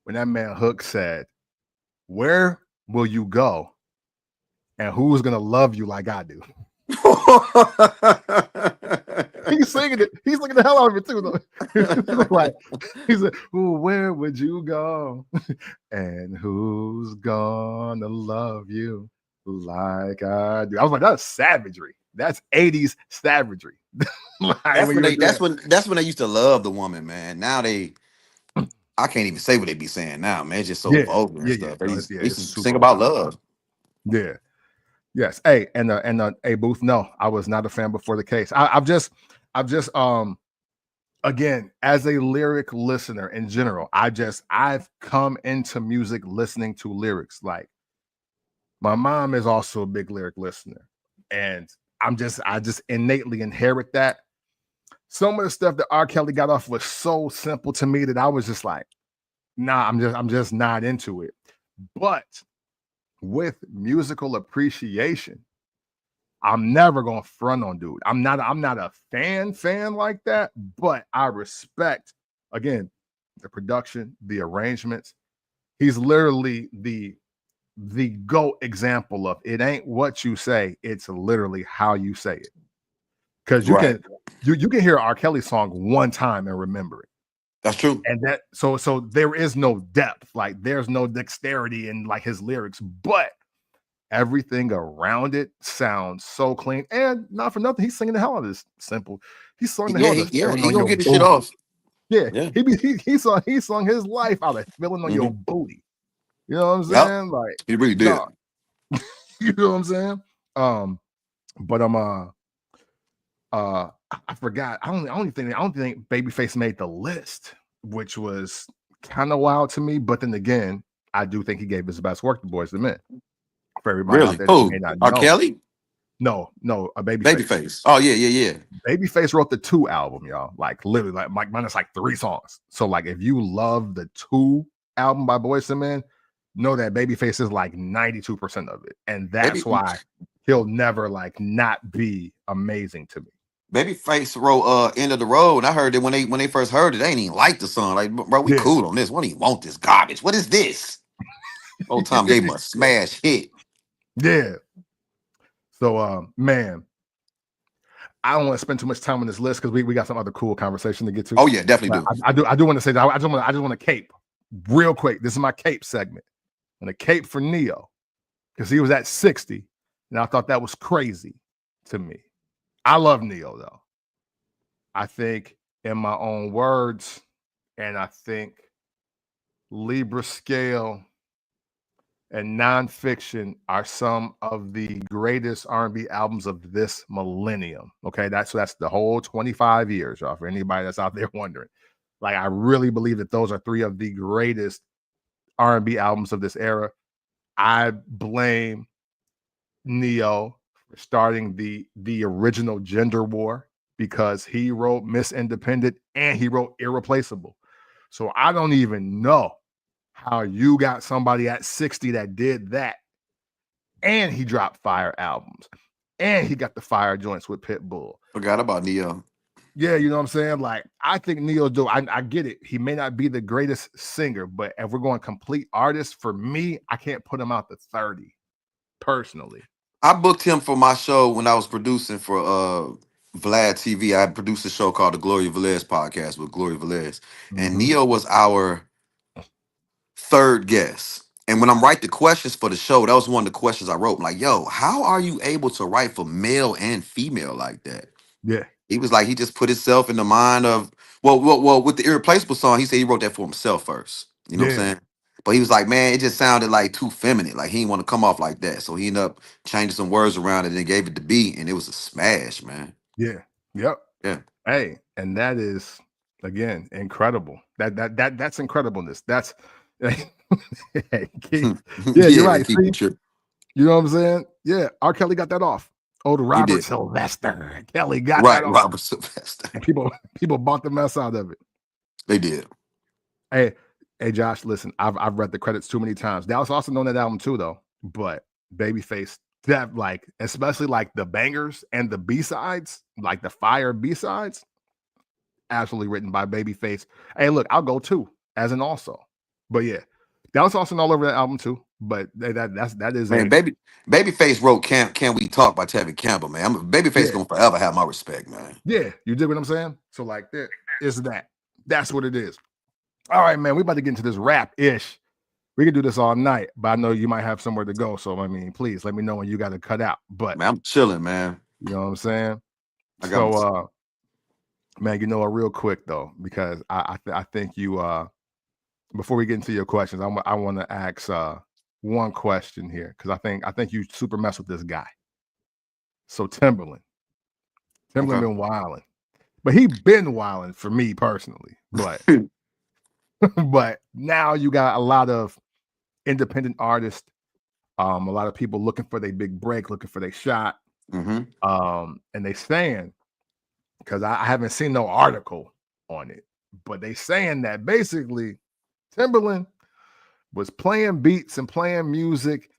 when that man Hook said, where will you go? And who's gonna love you like I do? He's singing it. He's looking the hell out of it too, though. Like he's like, where would you go? And who's gonna love you like I do? I was like, that's savagery. That's 80s savagery. Like, that's when they used to love the woman, man. Now I can't even say what they be saying now, man. It's just so vulgar and stuff. They No, used it's to sing super about vulgar. love. Yeah. Yes. Hey, and hey, Booth. No, I was not a fan before the case. I've just again, as a lyric listener in general, I've come into music listening to lyrics. Like my mom is also a big lyric listener, and I just innately inherit that. Some of the stuff that R. Kelly got off was so simple to me that I was just like, nah, I'm just not into it. But with musical appreciation, I'm never gonna front on dude. I'm not a fan like that, but I respect again the production, the arrangements. He's literally the GOAT example of it ain't what you say, it's literally how you say it. because you can hear R. Kelly song one time and remember it. That's true. And that so there is no depth, like there's no dexterity in like his lyrics, but everything around it sounds so clean. And not for nothing, he's singing the hell out of this. Simple. He's singing the hell out of this. He gonna get the shit off. Yeah. He sung his life out of feeling on your booty. You know what I'm saying? Like he really did. You know what I'm saying? But I forgot. I don't think Babyface made the list, which was kind of wild to me. But then again, I do think he gave his best work to Boyz II Men. For everybody out there that may not know. R. Kelly? No, a Babyface. Oh yeah. Babyface wrote the 2 album, y'all. Like literally, like mine is like 3 songs. So like, if you love the 2 album by Boyz II Men, know that Babyface is like 92% of it, and that's why he'll never like not be amazing to me. Babyface wrote End of the Road, and I heard that when they first heard it, they ain't even like the song. Like, bro, we cool on this. We don't even want this garbage. What is this? Old time gave him a smash hit. Yeah. So man, I don't want to spend too much time on this list because we got some other cool conversation to get to. Oh yeah, definitely do. I do want to say that I just want to cape real quick. This is my cape segment. And a cape for Neo because he was at 60, and I thought that was crazy to me. I love Neo though. I think, in my own words, and I think Libra Scale and Nonfiction are some of the greatest R&B albums of this millennium. Okay, that's the whole 25 years, y'all. For anybody that's out there wondering, like I really believe that those are 3 of the greatest R&B albums of this era. I blame Neo for starting the original gender war because he wrote Miss Independent and he wrote Irreplaceable. So I don't even know how you got somebody at 60 that did that, and he dropped fire albums, and he got the fire joints with Pitbull. Forgot about Neo. Yeah, you know what I'm saying? Like, I think Neo I get it. He may not be the greatest singer, but if we're going complete artist, for me, I can't put him out to 30, personally. I booked him for my show when I was producing for Vlad TV. I produced a show called the Gloria Velez podcast with Gloria Velez. And Neo was our 3rd guest. And when I'm writing the questions for the show, that was one of the questions I wrote. I'm like, yo, how are you able to write for male and female like that? Yeah. He was like, he just put himself in the mind of, well, with the Irreplaceable song, he said he wrote that for himself first. You know what I'm saying? But he was like, man, it just sounded like too feminine. Like he didn't want to come off like that. So he ended up changing some words around it and gave it the beat, and it was a smash, man. Yeah. Yep. Yeah. Hey, and that is, again, incredible. That's incredibleness. That's hey, Keith. Yeah, you're right. See, you know what I'm saying? Yeah, R. Kelly got that off. Oh, the Robert Sylvester. Kelly got that off. Robert Sylvester. And people bought the mess out of it. They did. Hey, Josh, listen, I've read the credits too many times. That was also known that album too, though. But Babyface, that like, especially like the bangers and the B-sides, like the fire B-sides, absolutely written by Babyface. Hey, look, I'll go 2 as an also. But yeah, that was also all over that album too. But that is man. Babyface wrote "Can We Talk" by Tevin Campbell, man. Babyface gonna forever have my respect, man. Yeah, you dig what I'm saying? So like that is that. That's what it is. All right, man. We about to get into this rap-ish. We can do this all night, but I know you might have somewhere to go. So I mean, please let me know when you got to cut out. But man, I'm chilling, man. You know what I'm saying? So man, you know what, real quick though, because I think you before we get into your questions, I want to ask one question here because I think you super mess with this guy. So Timbaland been wilding, but he been wilding for me personally. But but now you got a lot of independent artists, a lot of people looking for their big break, looking for their shot, and they saying, because I haven't seen no article on it, but they saying that basically Timbaland was playing beats and playing music,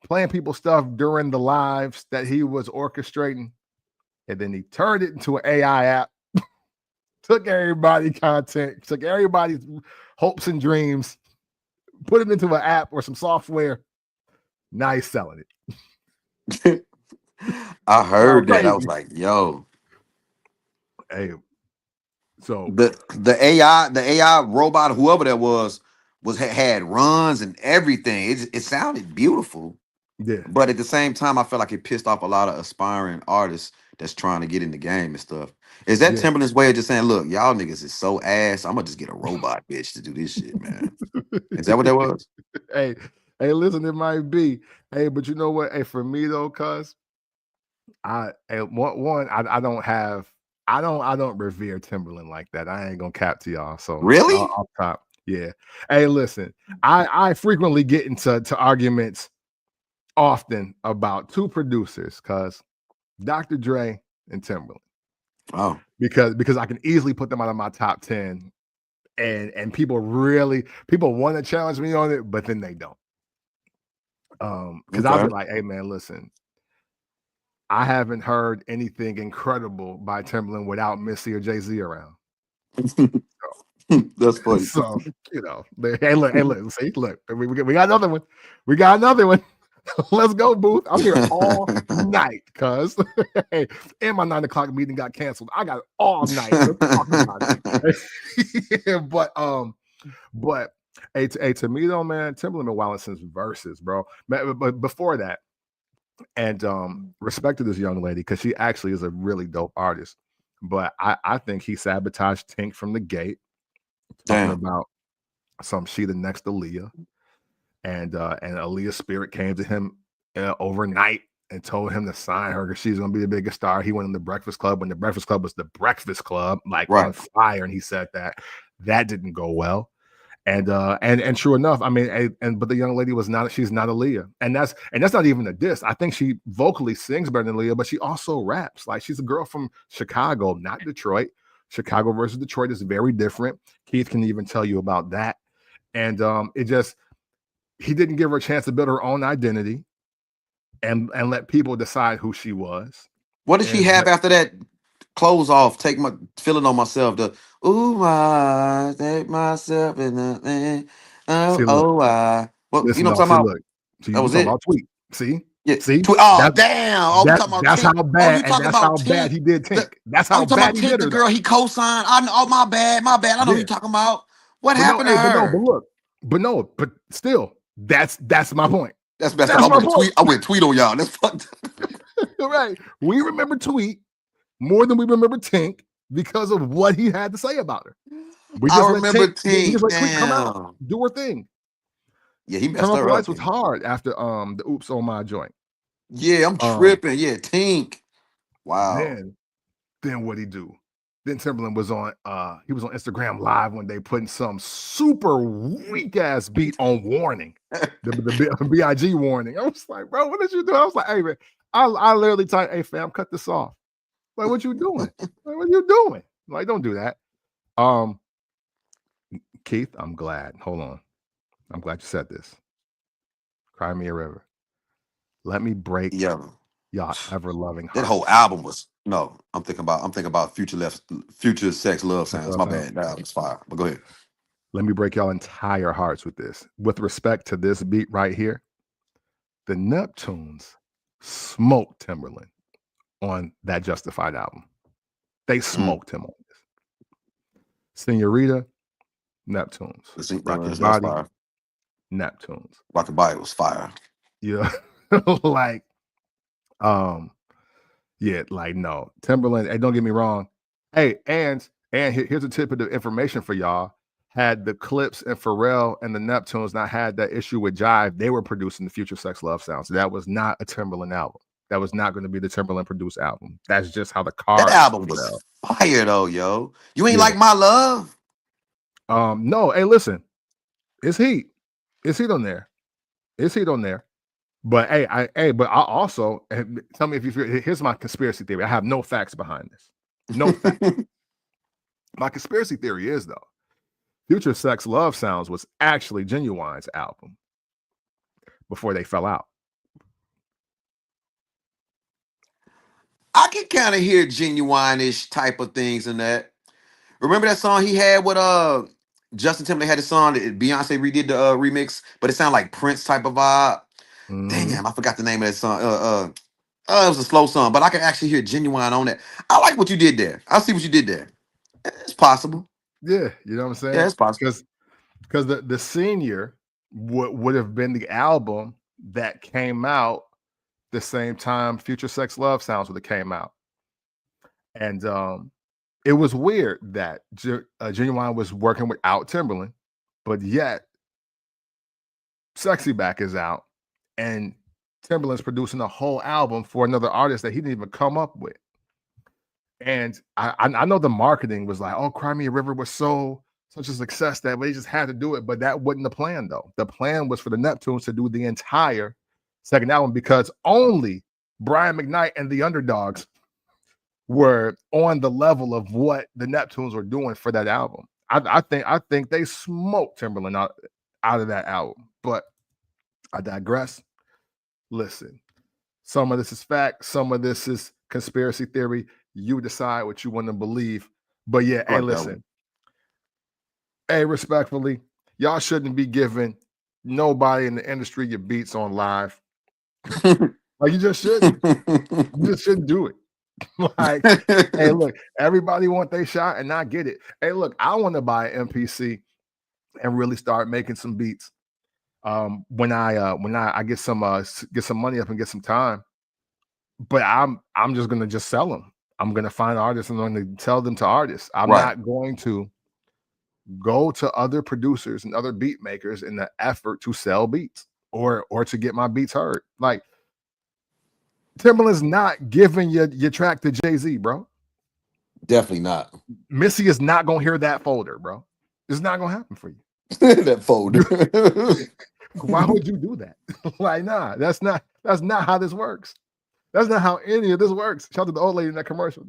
playing people stuff during the lives that he was orchestrating, and then he turned it into an AI app, took everybody's content, took everybody's hopes and dreams, put it into an app or some software. Now he's selling it. I heard that. I was like, yo. Hey, so the AI robot, whoever that was had runs and everything. It sounded beautiful, yeah, but at the same time, I felt like it pissed off a lot of aspiring artists that's trying to get in the game and stuff. Is that yeah. Timbaland's way of just saying, "Look, y'all niggas is so ass. I'm gonna just get a robot bitch to do this shit, man"? Is that what that was? hey, hey, listen, it might be. Hey, but you know what? Hey, for me though, cuz I don't have I don't revere Timberland like that. I ain't gonna cap to y'all. So Really? off top, yeah. Hey, listen, I frequently get into arguments often about two producers, cuz Dr. Dre and Timberland. Oh, Because I can easily put them out of my top 10, and people want to challenge me on it, but then they don't. Because I'll be okay. like, hey man, listen, I haven't heard anything incredible by Timbaland without Missy or Jay-Z around. That's funny. So, hey, look, see, look, we got another one. We got another one. Let's go, Booth. I'm here all night, cuz. Hey, and my 9 o'clock meeting got canceled. I got all night. Let's talk about it. Yeah, but to me though, man, Timbaland been wilding since verses, bro. But before that, and respect to this young lady because she actually is a really dope artist. But I think he sabotaged Tink from the gate, talking Damn. about some she the next Aaliyah, and Aaliyah's spirit came to him overnight and told him to sign her because she's gonna be the biggest star. He went in the Breakfast Club when the Breakfast Club was the Breakfast Club, like Right. on fire, and he said that didn't go well. And true enough, I mean, but the young lady she's not Aaliyah, and that's not even a diss. I think she vocally sings better than Aaliyah, but she also raps. Like she's a girl from Chicago, not Detroit. Chicago versus Detroit is very different. Keith can even tell you about that. And he didn't give her a chance to build her own identity and let people decide who she was. What did she have after that? Clothes off, take my feeling on myself. The ooh, I take myself in the See, look, I. Well, you listen, know no, what I'm see, talking about? look. So That you was talking it. about Tweet? See, Yeah. see Oh, that damn. Oh, we talking about that's Tink. how Oh, bad, you talking about how bad Tink? he did Tink. That's Oh, how you talking bad about he Tink, did the her, girl though. he co-signed? Oh, my bad. I know who Yeah, you talking about. What but no, happened to but her? look, but still, that's my point. That's messed up. That's my point. I went tweet on y'all. That's fucked up. Right? We remember Tweet more than we remember Tink because of what he had to say about her. We I just let remember Tink. Tweet come out, Damn. do her thing. Yeah, he Turn messed Off the her up. Lights was hard after the Oops on My joint. Yeah, I'm Um, tripping. Yeah, Tink. Wow. then what'd he do? Then Timberland was on he was on Instagram Live one day putting some super weak ass beat on Warning. The BIG Warning. I was like, bro, what did you do? I was like, hey man, I literally typed, hey fam, cut this off. Like, what you doing? Like, what you doing? Like, don't do that. Um, Keith, I'm glad. Hold on. I'm glad you said this. Cry Me a River. Let me break Yeah. y'all ever loving That whole hearts. album was no. I'm thinking about Future Sex Love Sex Sounds. Love My Sounds. bad. That album's fire. But go ahead. Let me break y'all entire hearts with this. With respect to this beat right here, the Neptunes smoked Timberland on that Justified album. They smoked him on this. Senorita, Neptunes. Rock Your That's Body, fire. Neptunes. Rocket Body was fire. Yeah. like, yeah, like no. Timberland, hey, don't get me wrong. Hey, and here's a tip of the information for y'all. Had the Clips and Pharrell and the Neptunes not had that issue with Jive, they were producing the Future Sex Love Sounds. So that was not a Timberland album. That was not going to be the Timberland produced album. That's just how the That cards album was fell. fire though, yo. You ain't Yeah. like My Love? No, hey, listen, it's heat. It's heat on there. It's heat on there. But but I also tell me if you feel. Here's my conspiracy theory. I have no facts behind this. No facts. My conspiracy theory is though, Future Sex Love Sounds was actually Genuine's album before they fell out. I can kind of hear genuine-ish type of things in that. Remember that song he had with Justin Timberlake had a song that Beyonce redid the remix, but it sounded like Prince type of vibe. Mm-hmm. Damn, I forgot the name of that song. It was a slow song, but I can actually hear Genuine on that. I like what you did there. I see what you did there. It's possible. Yeah, you know what I'm Yeah, saying? it's possible. Because the senior would have been the album that came out the same time Future Sex Love Sounds would have came out. And it was weird that Genuine was working without Timbaland, but yet Sexy Back is out, and Timbaland's producing a whole album for another artist that he didn't even come up with. And I know the marketing was like, oh, Cry Me a River was such a success that they just had to do it, but that wasn't the plan though. The plan was for the Neptunes to do the entire second album because only Brian McKnight and the Underdogs were on the level of what the Neptunes were doing for that album. I think they smoked Timbaland out of that album, but I digress. Listen, some of this is fact, some of this is conspiracy theory. You decide what you want to believe. But yeah, hey, listen. Hey, respectfully, y'all shouldn't be giving nobody in the industry your beats on live. Like you just shouldn't. You just shouldn't do it. Like, hey, look, everybody want their shot and not get it. Hey, look, I want to buy an MPC and really start making some beats. When I get some money up and get some time. But I'm just gonna just sell them. I'm gonna find artists and I'm gonna tell them to artists. I'm not going to go to other producers and other beat makers in the effort to sell beats or to get my beats heard. Like Timbaland's not giving your track to Jay-Z, bro. Definitely not. Missy is not gonna hear that folder, bro. It's not gonna happen for you. That folder. Why would you do that? Like, nah, that's not how this works. That's not how any of this works. Shout out to the old lady in that commercial.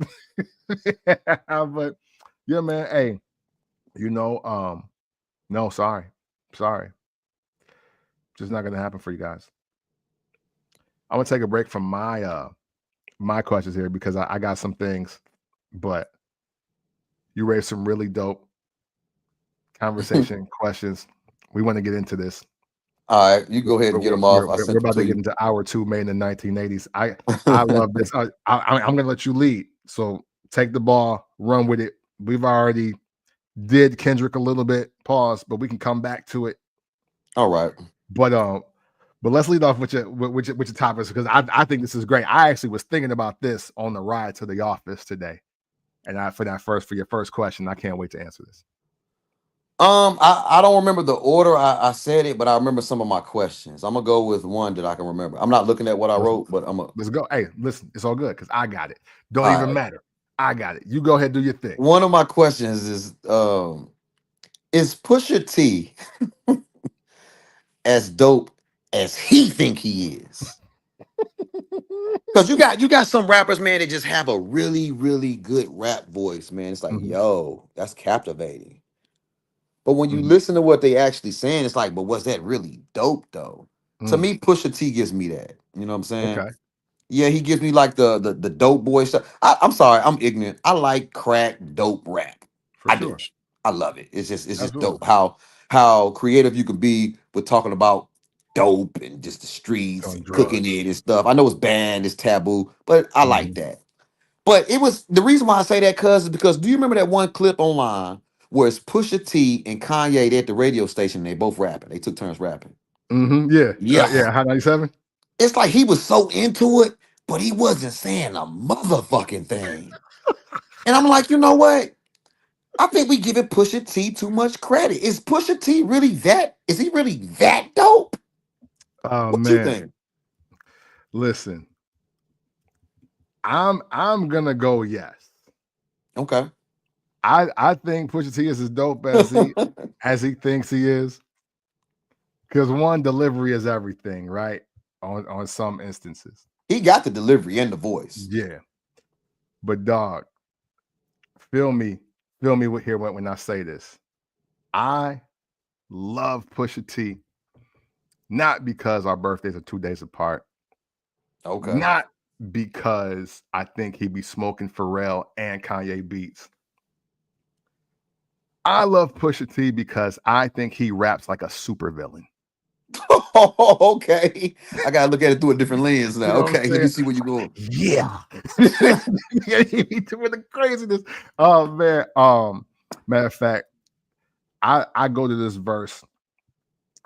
But yeah, man. Hey, no, sorry. Just not gonna happen for you guys. I'm gonna take a break from my questions here because I got some things, but you raised some really dope conversation questions. We want to get into this. All right, you go ahead and get them off. We're about to get into hour 2, made in the 1980s. I love this. I'm gonna let you lead. So take the ball, run with it. We've already did Kendrick a little bit, pause, but we can come back to it. All right. But let's lead off with your topics because I think this is great. I actually was thinking about this on the ride to the office today, and for your first question, I can't wait to answer this. I don't remember the order I said it, but I remember some of my questions. I'm gonna go with one that I can remember. I'm not looking at what I wrote, but let's go. Hey, listen, it's all good because I got it. Don't even matter. I got it. You go ahead, do your thing. One of my questions is Pusha T as dope as he think he is? Because you got some rappers, man, that just have a really, really good rap voice, man. It's like, yo, that's captivating. But when you listen to what they actually saying, it's like, but was that really dope though? To me, Pusha T gives me that. You know what I'm saying? Okay. Yeah, he gives me like the dope boy stuff. I'm sorry, I'm ignorant. I like crack dope rap. I do. I love it. It's just dope how creative you can be with talking about dope and just the streets and cooking it and stuff. I know it's banned, it's taboo, but I like that. But it was the reason why I say that, cuz, is because do you remember that one clip online where it's Pusha T and Kanye, they at the radio station and they both rapping? They took turns rapping. Yeah. Hot 97. It's like he was so into it, but he wasn't saying a motherfucking thing. And I'm like, you know what? I think we giving Pusha T too much credit. Is Pusha T really that? Is he really that dope? Oh, what you think? Listen, I'm gonna go yes. Okay. I think Pusha T is as dope as he thinks he is. Because one, delivery is everything, right? On some instances. He got the delivery and the voice. Yeah. But dog, feel me here when I say this. I love Pusha T, not because our birthdays are 2 days apart. Okay. Not because I think he'd be smoking Pharrell and Kanye beats. I love Pusha T because I think he raps like a supervillain. Oh, okay. I gotta look at it through a different lens now. You know what I'm Okay, let me saying? see where you're going. Yeah. He doing the craziness. Oh man. Matter of fact, I go to this verse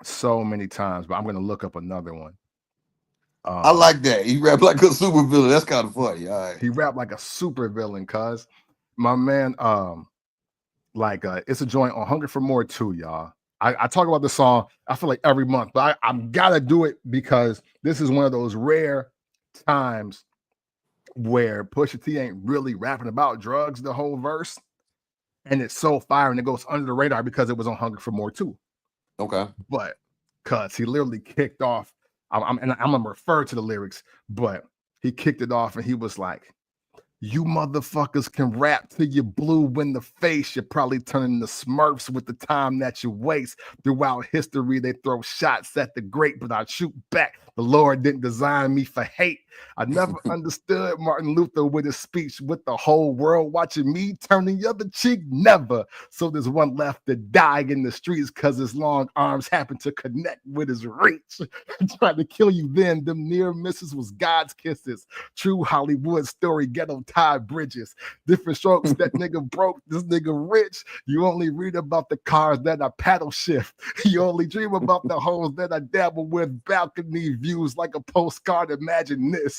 so many times, but I'm gonna look up another one. I like that. He rap like a super villain. That's kind of funny. All right. He rapped like a super villain, cuz my man, it's a joint on Hunger for More too, y'all. I talk about the song, I feel like every month, but I'm gotta do it because this is one of those rare times where Pusha T ain't really rapping about drugs the whole verse, and it's so fire and it goes under the radar because it was on Hunger for More too. Okay. But cuz he literally kicked off, I'm gonna refer to the lyrics, but he kicked it off and he was like, you motherfuckers can rap till you blue in the face. You're probably turning the Smurfs with the time that you waste. Throughout history, they throw shots at the great, but I shoot back. The Lord didn't design me for hate. I never understood Martin Luther with his speech with the whole world watching me turning the other cheek. Never. So there's one left to die in the streets because his long arms happen to connect with his reach. Tried to kill you then. Them near misses was God's kisses. True Hollywood story, ghetto tie bridges. Different strokes, that nigga broke, this nigga rich. You only read about the cars that I paddle shift. You only dream about the hoes that I dabble with. Balcony views like a postcard, imagine this.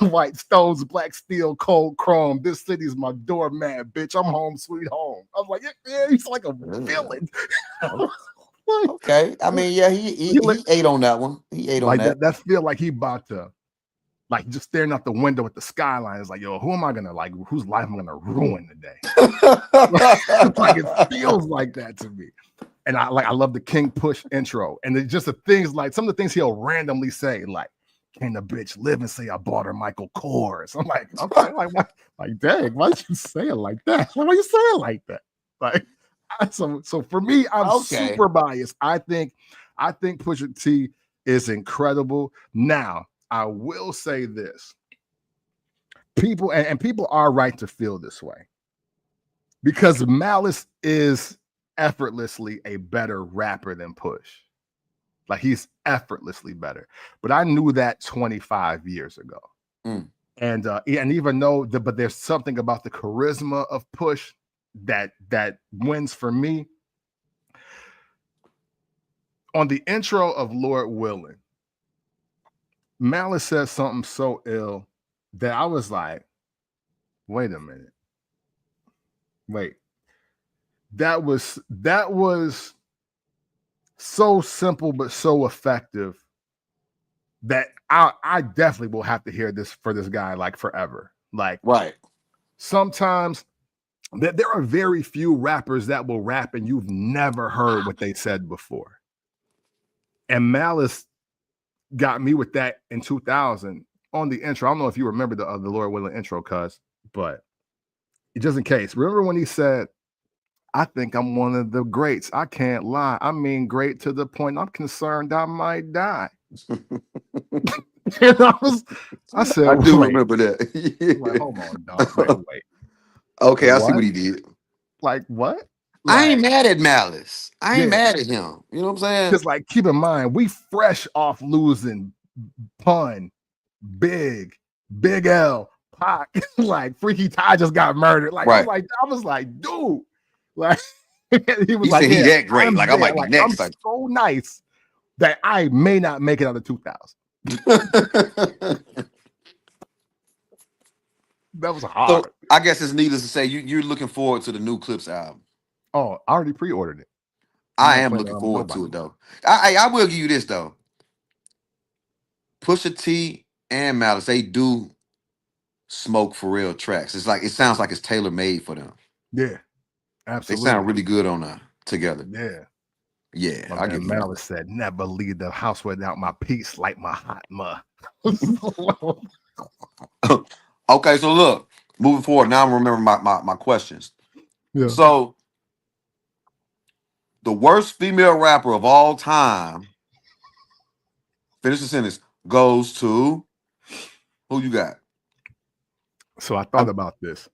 White stones, black steel, cold chrome. This city's my doormat, bitch. I'm home sweet home. I was like, yeah, he's like a villain. Okay. I mean, yeah, he ate on that one. He ate like on that. That feel like he about to, like, just staring out the window at the skyline. It's like, yo, who am I gonna, like, whose life am I gonna ruin today? Like, it feels like that to me. And I love the King Push intro, and it's just the things, like some of the things he'll randomly say, like, can the bitch live and say I bought her Michael Kors? I'm like, okay, like dang, why'd you say it like that? Why you say it like that? Like, so for me, I'm super biased. I think Pusha T is incredible. Now, I will say this. People, and people are right to feel this way, because Malice is effortlessly a better rapper than Push. Like, he's effortlessly better. But I knew that 25 years ago. And even though but there's something about the charisma of Push that wins for me. On the intro of Lord Willing, Malice says something so ill that I was like, wait a minute. Wait. That was so simple but so effective that I definitely will have to hear this for this guy like forever. Like, right. Sometimes there are very few rappers that will rap and you've never heard what they said before. And Malice got me with that in 2000 on the intro. I don't know if you remember the Lord Willing intro, cuz, but just in case, remember when he said, I think I'm one of the greats. I can't lie. I mean, great to the point I'm concerned I might die. And I said, I do remember that. Like, hold on, dog. Wait. Okay, I see what he did. Like, what? Like, I ain't mad at Malice. I ain't mad at him. You know what I'm saying? Because, like, keep in mind, we fresh off losing Pun, Big L, Pac, like Freaky Ty just got murdered. Like, right. I was like, dude, like he was like, he that great. Like, I might be next. I'm so nice that I may not make it out of 2000. That was hard. So I guess it's needless to say you're looking forward to the new Clips album. Oh, I already pre-ordered it. I am looking forward to it though. I will give you this though. Pusha T and Malice, they do smoke for real tracks. It's like, it sounds like it's tailor made for them. Yeah, absolutely. They sound really good on that together. Yeah. I get Malice said, "Never leave the house without my peace, like my hot ma." Okay, so look, moving forward. Now I'm remembering my questions. Yeah. So, the worst female rapper of all time, finish the sentence, goes to who you got? So I thought about this.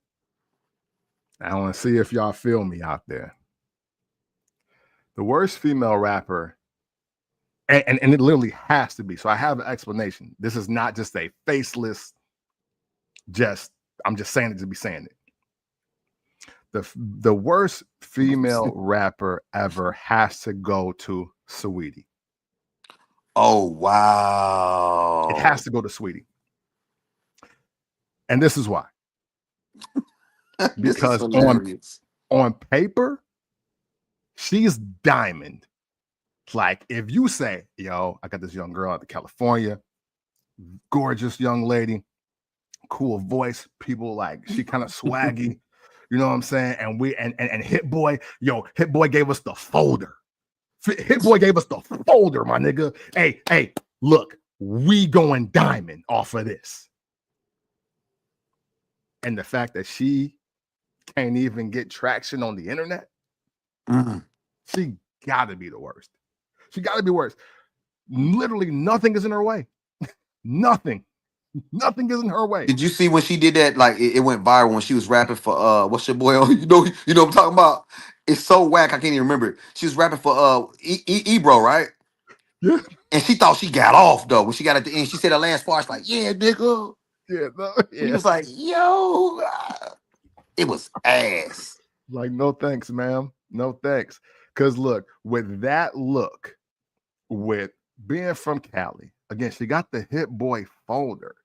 I want to see if y'all feel me out there. The worst female rapper, And it literally has to be. So I have an explanation. This is not just a faceless, I'm just saying it to be saying it. The worst female rapper ever has to go to Saweetie. Oh, wow. It has to go to Saweetie. And this is why. Because on paper, she's diamond. Like, if you say, yo, I got this young girl out of California, gorgeous young lady, cool voice, people like, she kind of swaggy, you know what I'm saying? And Hit Boy gave us the folder. Hit Boy gave us the folder, my nigga. Hey, look, we going diamond off of this. And the fact that she can't even get traction on the internet, she gotta be the worst. She gotta be worse. Literally nothing is in her way. Nothing is in her way. Did you see when she did that? Like it went viral when she was rapping for what's your boy? You know what I'm talking about? It's so whack, I can't even remember it. She was rapping for Ebro, right? Yeah. And she thought she got off though. When she got at the end, she said her last part, like, yeah, nigga. Yeah, no, yeah. He was like, yo, it was ass. Like, no thanks, ma'am. No thanks. Because look, with that look, with being from Cali, again, she got the Hit Boy folder.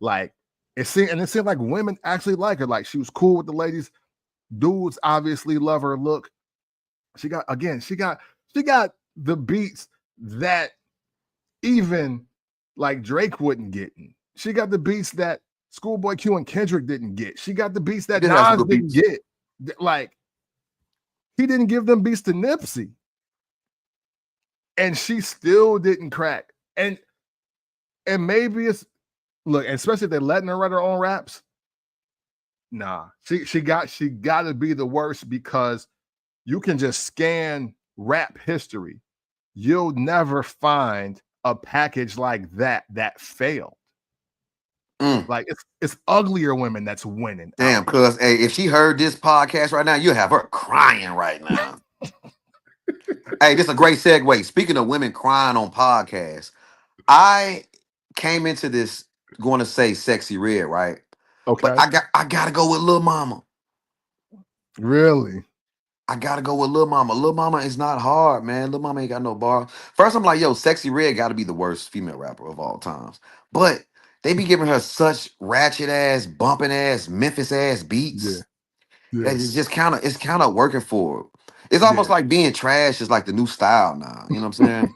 Like, it seemed like women actually like her. Like, she was cool with the ladies. Dudes obviously love her look. She got the beats that even like Drake wouldn't get. She got the beats that Schoolboy Q and Kendrick didn't get. She got the beats that Nas didn't get. Like, he didn't give them beats to Nipsey. And she still didn't crack. And maybe it's, look, especially if they're letting her write her own raps. Nah, she got to be the worst, because you can just scan rap history. You'll never find a package like that failed. Like, it's uglier women that's winning. Damn, cuz hey, if she heard this podcast right now, you'll have her crying right now. Hey, this is a great segue. Speaking of women crying on podcasts, I came into this going to say Sexy Red, right? Okay. But I gotta go with Lil Mama. Really? I gotta go with Lil Mama. Lil Mama is not hard, man. Lil Mama ain't got no bar. First, I'm like, yo, Sexy Red gotta be the worst female rapper of all times. But they be giving her such ratchet ass, bumping ass, Memphis ass beats. Yeah. That it's just kind of working for her. It's almost like being trash is like the new style now. You know what I'm saying?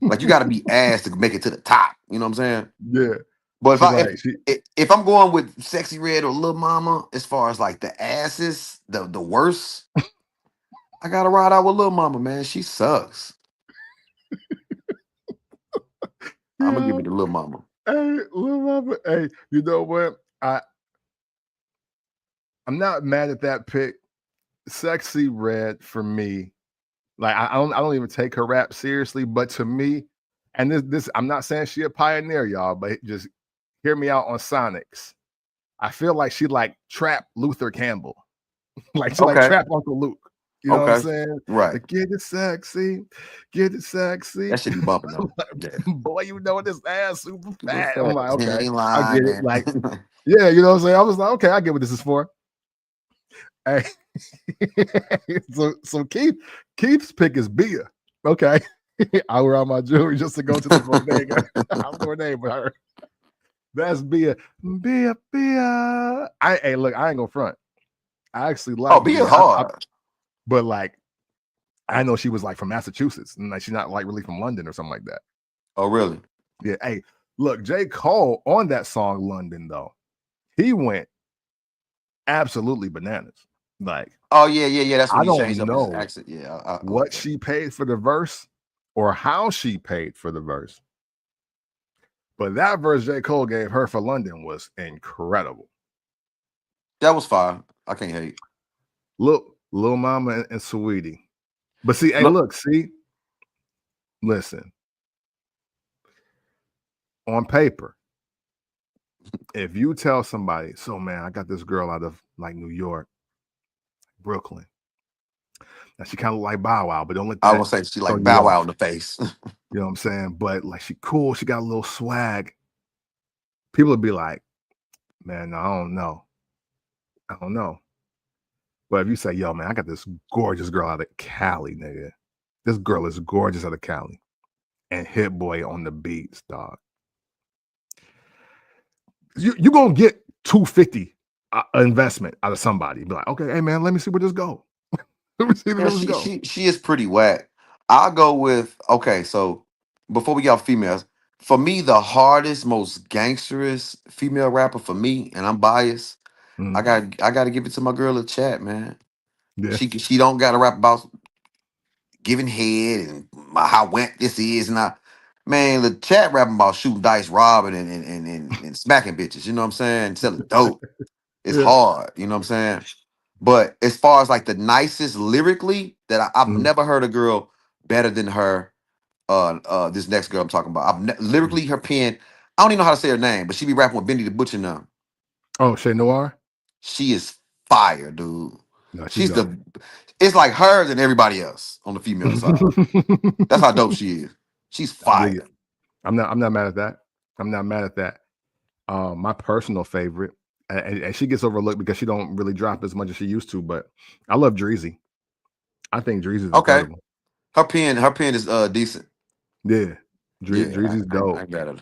Like, you got to be ass to make it to the top. You know what I'm saying? Yeah. But if I'm going with Sexy Red or Lil Mama, as far as like the asses, the worst, I gotta ride out with Lil Mama, man. She sucks. I'm gonna give it to Lil Mama. Hey, Lil Mama. Hey, you know what? I'm not mad at that pick. Sexy Red, for me, like, I don't even take her rap seriously, but to me, and this I'm not saying she a pioneer, y'all, but just hear me out on Sonics. I feel like she like trap Luther Campbell. Like, she like trap Uncle Luke. You know what I'm saying? Right. Like, get it sexy. That should be bumping though. Boy, you know this ass super fat. I'm like, okay, I get it. Like, yeah, you know what I'm saying? I was like, okay, I get what this is for. Hey, so Keith's pick is Bia. Okay. I wear out my jewelry just to go to the bodega. I'm going to name her. That's Bia. Bia. Hey, look, I ain't gonna front. I actually like Bia hard. But like, I know she was like from Massachusetts, and like, she's not like really from London or something like that. Oh, really? Yeah. Hey, look, J. Cole on that song London, though, he went absolutely bananas. Like, oh yeah. That's when I he changed up his know accent. Yeah, what she paid for the verse or how she paid for the verse, but that verse J. Cole gave her for London was incredible. That was fire. I can't hate. Look, Lil Mama and Saweetie. But see, hey, look, listen. On paper, if you tell somebody, so man, I got this girl out of like New York, Brooklyn. Now she kind of like Bow Wow, but don't let that. I will say she like Bow Wow in the face. You know what I'm saying? But like she cool, she got a little swag. People would be like, man, no, I don't know. I don't know. But if you say, yo, man, I got this gorgeous girl out of Cali, nigga. This girl is gorgeous out of Cali. And Hit Boy on the beats, dog. You gonna get 250 investment out of somebody. Be like, okay, hey man, let me see where this go. Let me see where Yeah, this go. she is pretty whack. I'll go with okay. So before we get off females, for me the hardest, most gangsterous female rapper for me, and I'm biased. Mhm. I got to give it to my girl at chat, man. Yeah. She don't got to rap about giving head and how wet this is, and man, the chat rapping about shooting dice, robbing, and smacking bitches. You know what I'm saying? Selling dope. It's Yeah. hard. You know what I'm saying? But as far as like the nicest lyrically, that I've Mhm. never heard a girl better than her. This next girl I'm talking about. Mhm. Lyrically her pen. I don't even know how to say her name, but she be rapping with Benny the Butcher now. Oh, Shay Noir? She is fire, dude. No, she She's dope. the. It's like her and everybody else on the female side. That's how dope she is. She's I dig it. fire. I'm not mad at that. I'm not mad at that. My personal favorite, and she gets overlooked because she don't really drop as much as she used to, but I love Dreezy. I think Dreezy is Okay, incredible. her pen is decent. Yeah. Yeah, Dreezy's I dope. got it.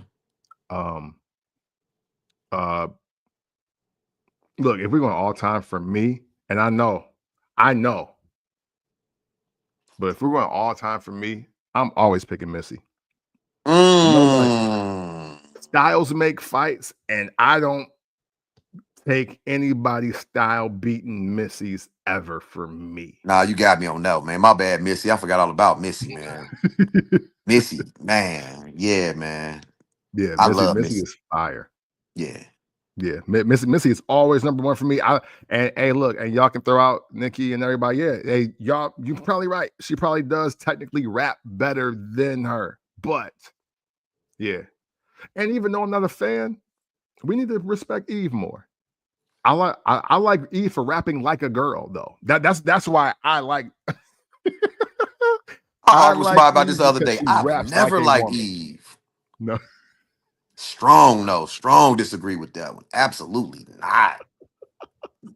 Um uh Look, if we're going all time for me, and I know, but if we're going all time for me, I'm always picking Missy. Nobody Mm. styles make fights, and I don't take anybody's style beating Missy's ever for me. Nah, you got me on that, man. My bad, Missy. I forgot all about Missy, man. Missy, man. Yeah, man. Yeah, I Missy, love Missy Missy. is fire. Yeah. Yeah, Missy is always number one for me. And hey, look, and y'all can throw out Nikki and everybody. Yeah, hey, y'all, you're probably right. She probably does technically rap better than her, but yeah. And even though I'm not a fan, we need to respect Eve more. I like Eve for rapping like a girl though. That's why I like I I argued with like somebody about this Eve the other because day. she I've raps like never a liked woman. Eve. No, Strong, no. Strong disagree with that one. Absolutely not.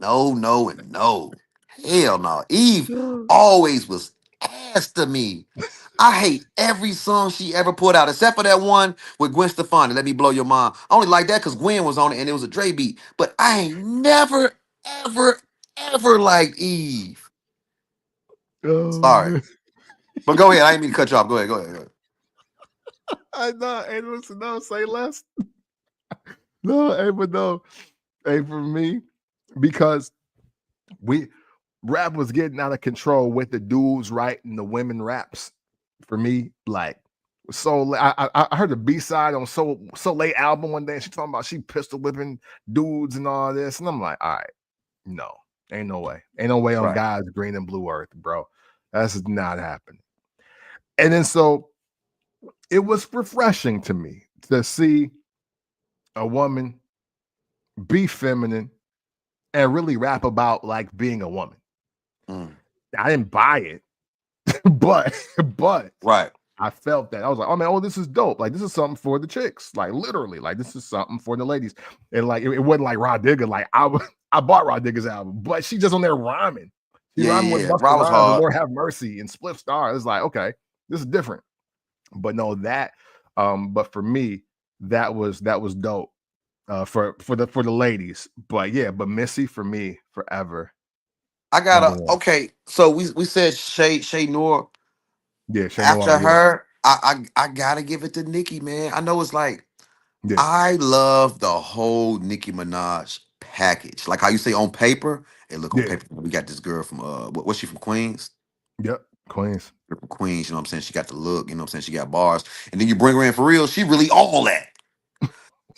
No, no, and no. Hell no. Eve always was ass to me. I hate every song she ever put out, except for that one with Gwen Stefani. Let me blow your mind. I only like that because Gwen was on it and it was a Dre beat. But I ain't never, ever, ever liked Eve. oh Sorry. man, But go ahead. I didn't mean to cut you off. Go ahead. Go ahead. Go ahead. I know. Hey, listen, no, say less. No, hey, but no, hey, for me, because we rap was getting out of control with the dudes writing the women raps. For me, like so, I heard the B side on so late album one day. And she talking about she pistol whipping dudes and all this, and I'm like, all right, no, ain't no way on Right. God's green and blue earth, bro. That's not happening. And then so it was refreshing to me to see a woman be feminine and really rap about like being a woman. Mm. I didn't buy it, but Right. I felt that. I was like, oh man, oh, this is dope. Like, this is something for the chicks. Like, literally, like this is something for the ladies. And like it wasn't like Rod Digger. Like I bought Rod Digger's album, but she just on there rhyming. She Yeah, rhyming yeah, with yeah. Busta Rob was Rhymes and hard. Lord Have Mercy and Split Star. It's like, okay, this is different. But no, that but for me, that was dope. For the ladies. But yeah, but Missy for me forever I number gotta one. okay. So we said Shay Noor. Yeah, Shay After Noir, yeah. her, I gotta give it to Nicki, man. I know it's like Yeah. I love the whole Nicki Minaj package. Like how you say on paper, hey, look on Yeah. paper. We got this girl from what's she from Queens? Yep. Queens. Girl from Queens, you know what I'm saying? She got the look, you know what I'm saying? She got bars. And then you bring her in for real, she really all that.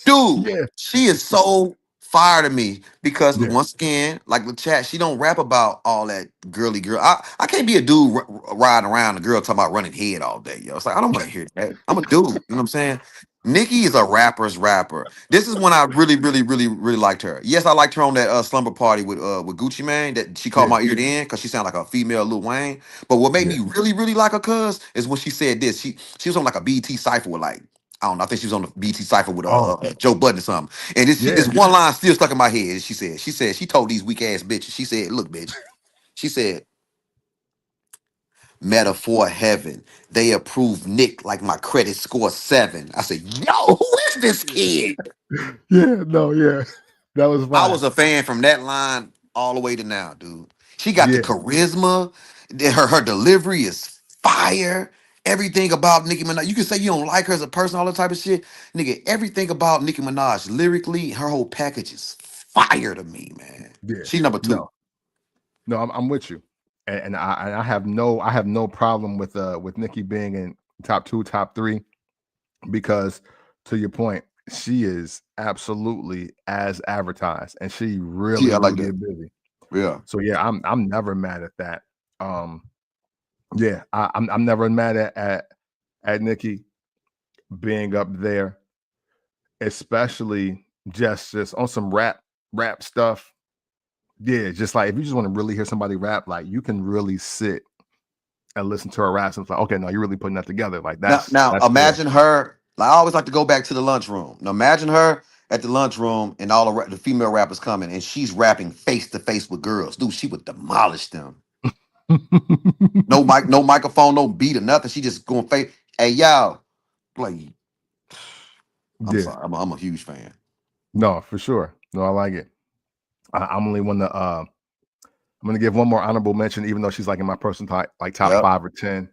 Dude, Yeah. she is so fire to me because Yeah. once again, like the chat, she don't rap about all that girly girl. I can't be a dude riding around a girl talking about running head all day, yo. It's like I don't want to hear that. I'm a dude, you know what I'm saying? Nicki is a rapper's rapper. This is when I really liked her. Yes, I liked her on that slumber party with Gucci Mane. That she called Yeah, my ear in because she sounded like a female Lil Wayne. But what made yeah. me really like her, cuz, is when she said this. She was on like a BT cipher with like I don't know. I think she was on the BT cipher with Oh, Joe Budden or something. And this yeah, one line still stuck in my head. She said she told these weak ass bitches. She said, "Look, bitch." She said, "Metaphor heaven. They approve Nick like my credit score 7." I said, "Yo, who is this kid?" yeah. No, yeah. That was I fire. was a fan from that line all the way to now, dude. She got the Yeah, charisma. Her delivery is fire. Everything about Nicki Minaj. You can say you don't like her as a person, all that type of shit. Nigga, everything about Nicki Minaj, lyrically, her whole package is fire to me, man. yeah. She number 2. No, no. I'm with you, and I have no problem with Nikki being in top 2, top 3 because to your point, she is absolutely as advertised, and she really Yeah, I do like that. get busy. Yeah. So yeah, I'm never mad at that. Um, yeah, I'm never mad at Nikki being up there, especially just on some rap stuff. Yeah, just like if you just want to really hear somebody rap, like you can really sit and listen to her rap and it's like, okay, no, you're really putting that together. Like Now that's good. imagine her. Like, I always like to go back to the lunchroom. Now imagine her at the lunchroom and all the female rappers coming, and she's rapping face to face with girls. Dude, she would demolish them. No mic, no microphone, no beat or nothing. She just going face. Hey y'all, play. I'm Yeah, sorry. I'm a huge fan. no, for sure. No, I like it. I'm only one to I'm gonna give one more honorable mention, even though she's like in my personal top Yep. 5 or 10.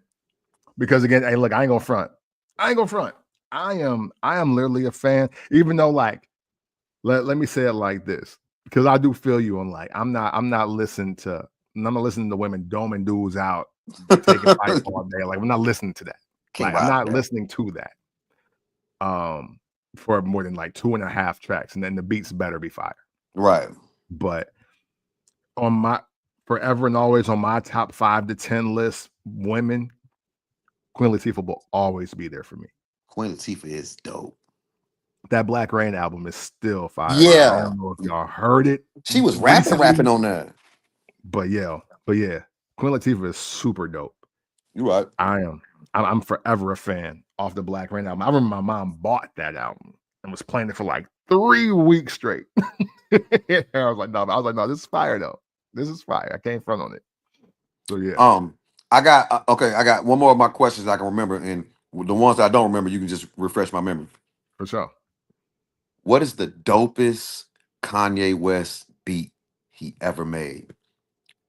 Because again, hey, look, I ain't gonna front. I ain't gonna front. I am literally a fan, even though like let me say it like this, because I do feel you on like I'm not listening to women doming dudes out, taking fights all day. Like I'm not listening to that. Can't Like I'm ride with not that. listening to that. For more than like 2.5 tracks, and then the beats better be fire. Right. But on my forever and always on my top 5 to 10 list, women, Queen Latifah will always be there for me. Queen Latifah is dope. That Black Rain album is still fire, man. I Yeah. don't know if y'all heard it She was rapping recently, on that. but yeah, Queen Latifah is super dope. You right. I am. I'm forever a fan of the Black Rain album. I remember my mom bought that album and was playing it for like 3 weeks straight. I was like, no, this is fire though. This is fire. I can't front on it. So yeah, I got okay. I got one more of my questions I can remember, and the ones that I don't remember, you can just refresh my memory. for sure. What is the dopest Kanye West beat he ever made?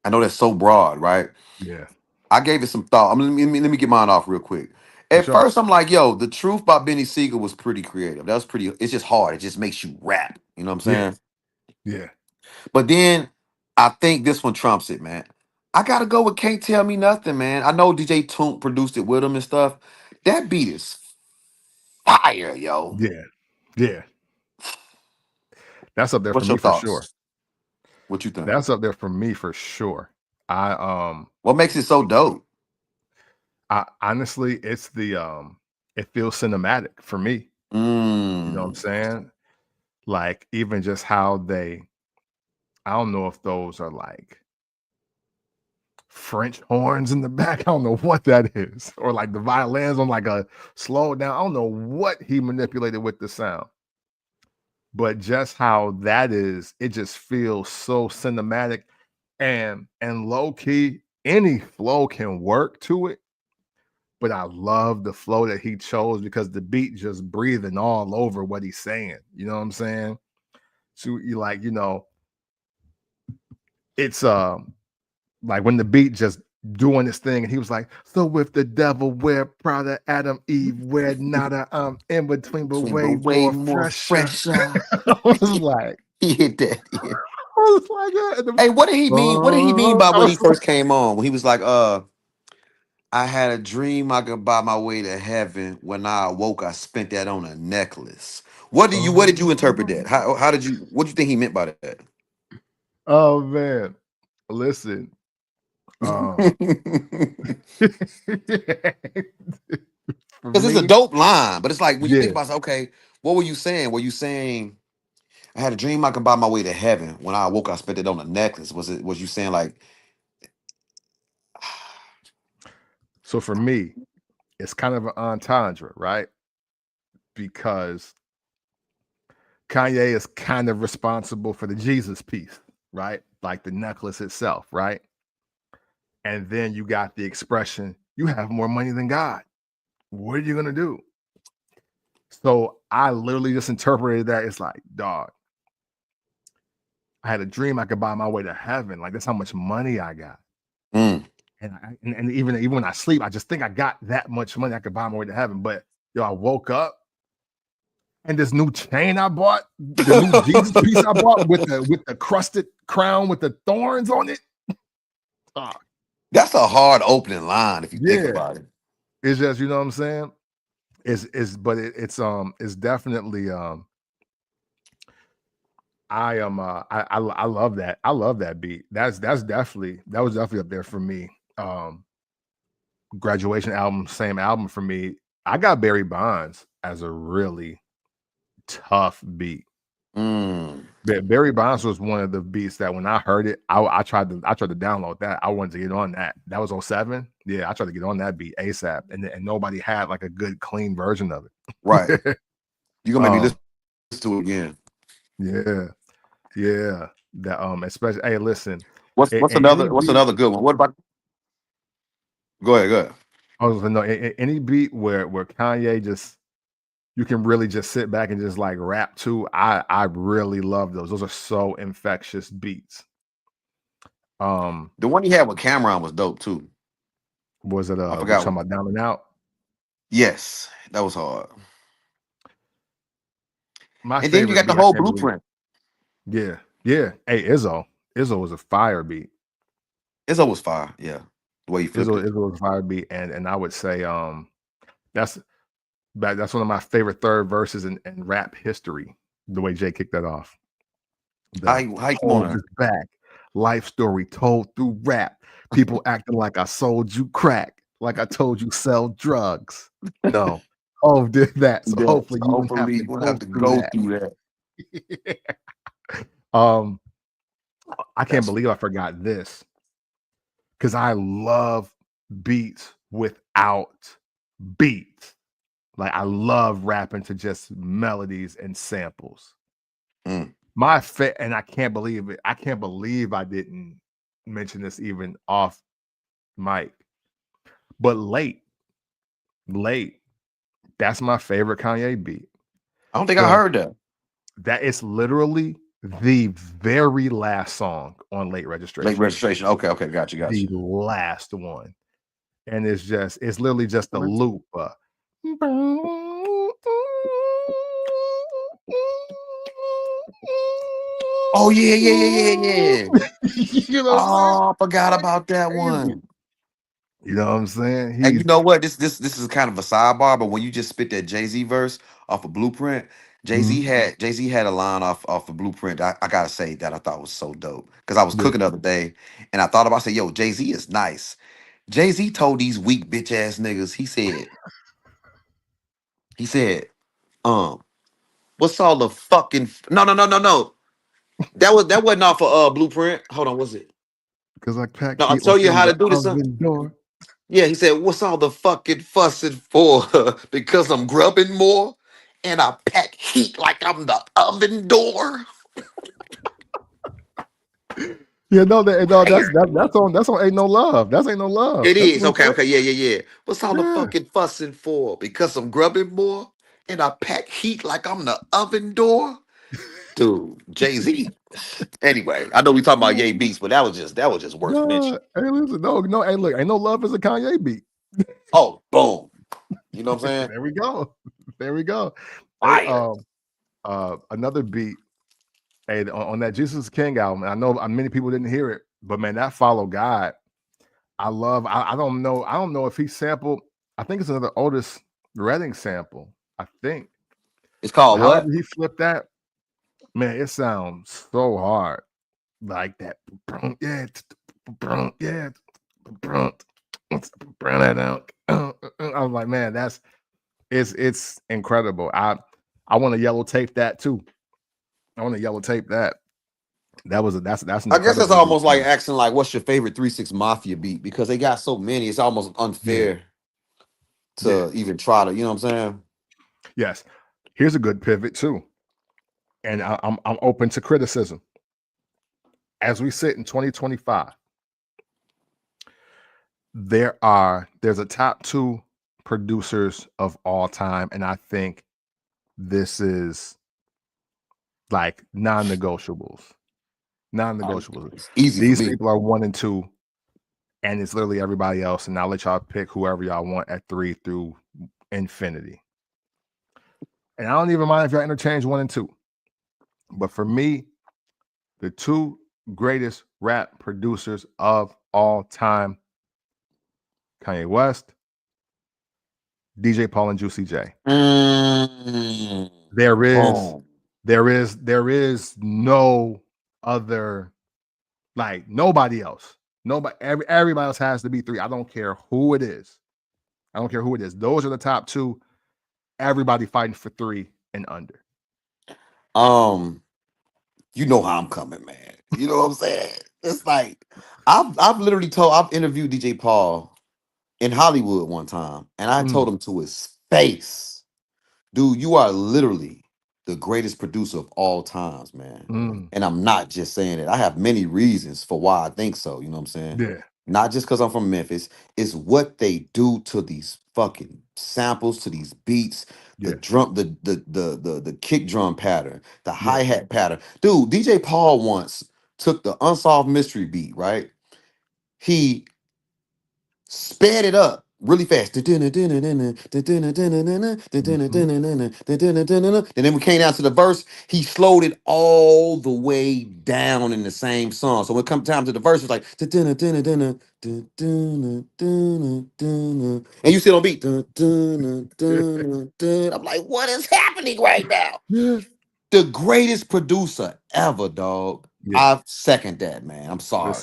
I know that's so broad, right? Yeah, I gave it some thought. Let me get mine off real quick. for At sure. first, I'm like, yo, the truth by Benny Siegel was pretty creative. That was pretty, it's just hard. It just makes you rap. You know what I'm Yeah, saying? yeah, But then I think this one trumps it, man. I gotta go with Can't Tell Me Nothing, man. I know DJ Toon produced it with him and stuff. That beat is fire, yo. yeah, yeah. That's up there for What's me your for sure. thoughts? What you think? That's up there for me for sure. I What makes it so dope? I honestly, it feels cinematic for me. You know what I'm Mm. saying? Like even just how I don't know if those are like French horns in the back. I don't know what that is, or like the violins on like a slow down. I don't know what he manipulated with the sound, but just how that is, it just feels so cinematic and low key. Any flow can work to it, but I love the flow that he chose because the beat just breathing all over what he's saying. You know what I'm saying? So you like, it's like when the beat just doing this thing, and he was like, "So if the devil wear Prada, Adam, Eve wear nada, in between, but But way way more more fresher." fresher. I was like, He hit that. Yeah. I was like, yeah. Hey, what did he mean? What did he mean by I when he was like, first came on? When he was like, I had a dream I could buy my way to heaven. When I awoke, I spent that on a necklace. What did you interpret that? How did you what do you think he meant by that? oh man, listen, um, for Because it's a me, dope line, but it's like when you think yeah. about it, okay, what were you saying? Were you saying I had a dream I could buy my way to heaven? When I woke, I spent it on a necklace. Was you saying like So for me, it's kind of an entendre, right? Because Kanye is kind of responsible for the Jesus piece, right? Like the necklace itself, right? And then you got the expression, you have more money than God. What are you gonna do? So I literally just interpreted that. It's like, dog, I had a dream I could buy my way to heaven. Like that's how much money I got. mm. And even when I sleep, I just think I got that much money I could buy my way to heaven. But yo, I woke up and this new chain I bought, the new Jesus piece I bought with the crusted crown with the thorns on it. That's a hard opening line if you think Yeah, about it. it's just, you know what I'm saying. It's definitely I love that. I love that beat. That was definitely up there for me. Graduation album, same album for me. I got Barry Bonds as a really tough beat. Barry Bonds was one of the beats that when I heard it, I tried to download that. I wanted to get on that. That was 07. Yeah, I tried to get on that beat ASAP, and nobody had like a good clean version of it. Right. You're gonna make me listen to it again. Yeah. That especially hey, listen. What's another good one? What about go ahead. I was gonna know any beat where Kanye just you can really just sit back and just like rap to. I really love those. Those are so infectious beats. The one he had with Cameron was dope too. Was it I we're forgot talking about Down and Out? Yes, that was hard. My and then you got favorite the beat, I whole can't believe. blueprint. Yeah. Hey, Izzo was a fire beat. Izzo was fire. Yeah, the way he flipped it. Izzo was a fire beat, and I would say that's one of my favorite third verses in rap history. The way Jay kicked that off. How you come on Hov is back. Life story told through rap. People acting like I sold you crack, like I told you sell drugs. No, Hov did that. So hopefully you won't have to go through that. I can't believe I forgot this because I love beats without beats. Like I love rapping to just melodies and samples. And I can't believe it. I can't believe I didn't mention this even off mic. But late, that's my favorite Kanye beat. I don't think I heard that. That is literally the very last song on Late Registration. Late Registration. Okay, got you. The last one. And it's literally just a loop. Oh yeah. You know what I'm saying? I forgot about that one. You know what I'm saying? And you know what? This is kind of a sidebar, but when you just spit that Jay-Z verse off of Blueprint, Jay-Z had a line off of Blueprint. I gotta say that I thought was so dope. Because I was cooking the other day and I thought about saying, yo, Jay-Z is nice. Jay-Z told these weak bitch ass niggas, he said, what's all the fucking no. That wasn't off of Blueprint. Hold on, what's it? Because I pack No, I'll heat tell like you I'm how to the do this. oven door. Yeah, he said, what's all the fucking fussing for? Because I'm grubbing more and I pack heat like I'm the oven door. Yeah, that's on Ain't No Love. That's Ain't No Love. It That's is. Okay, yeah. What's all the fucking fussing for? Because I'm grubbing more and I pack heat like I'm the oven door. Dude, Jay-Z. Anyway, I know we talking about Ye Beats, but that was just worth mentioning. Hey, listen, no, hey, look, Ain't No Love is a Kanye beat. Oh, boom. You know what I'm saying? There we go. Fire. Hey, another beat. Hey, on that Jesus King album, I know many people didn't hear it, but man, that Follow God, I love. I don't know if he sampled. I think it's another Otis Redding sample. I think It's called however what? he flipped that. Man, it sounds so hard, like that. Yeah, yeah. I was like, man, It's incredible. I want to yellow tape that too. I want to yellow tape that. That's an I guess that's incredible beat, almost like man. asking like, what's your favorite 3-6 Mafia beat? Because they got so many, it's almost unfair to even try to, you know what I'm saying? Yes. Here's a good pivot too. And I'm open to criticism. As we sit in 2025, there's a top 2 producers of all time, and I think this is like non-negotiables. Non-negotiables. It's easy for These me. people are 1 and 2, and it's literally everybody else. And I'll let y'all pick whoever y'all want at 3 through infinity. And I don't even mind if y'all interchange 1 and 2. But for me, the 2 greatest rap producers of all time, Kanye West, DJ Paul and Juicy J. There is no other, like nobody else. Everybody else has to be 3. I don't care who it is. Those are the top 2. Everybody fighting for 3 and under. You know how I'm coming, man. You know what I'm saying? It's like I've interviewed DJ Paul in Hollywood one time, and I told him to his face, dude, you are literally the greatest producer of all times, man. And I'm not just saying it. I have many reasons for why I think so. You know what I'm saying? Yeah. Not just because I'm from Memphis. It's what they do to these fucking samples, to these beats, the drum, the kick drum pattern, the hi-hat pattern. Dude, DJ Paul once took the Unsolved Mystery beat, right? He sped it up really fast. And then we came down to the verse, he slowed it all the way down in the same song. So when it comes time to the verse, it's like, and you still on beat. I'm like, what is happening right now? The greatest producer ever, dog. I second that, man. I'm sorry.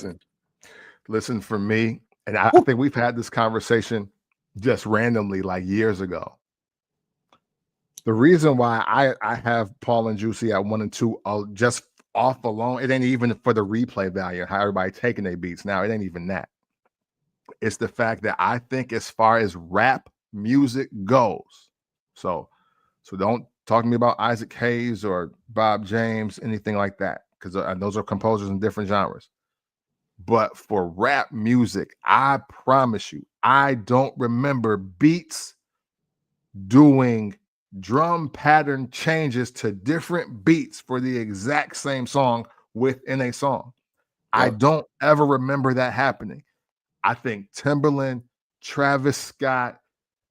Listen, for me, and I think we've had this conversation just randomly like years ago. The reason why I have Paul and Juicy at 1 and 2 just off alone, it ain't even for the replay value, how everybody taking their beats now. It ain't even that. It's the fact that I think as far as rap music goes, so don't talk to me about Isaac Hayes or Bob James, anything like that, because those are composers in different genres. But for rap music, I promise you, I don't remember Beats doing drum pattern changes to different beats for the exact same song within a song. I don't ever remember that happening. I think Timbaland, Travis Scott,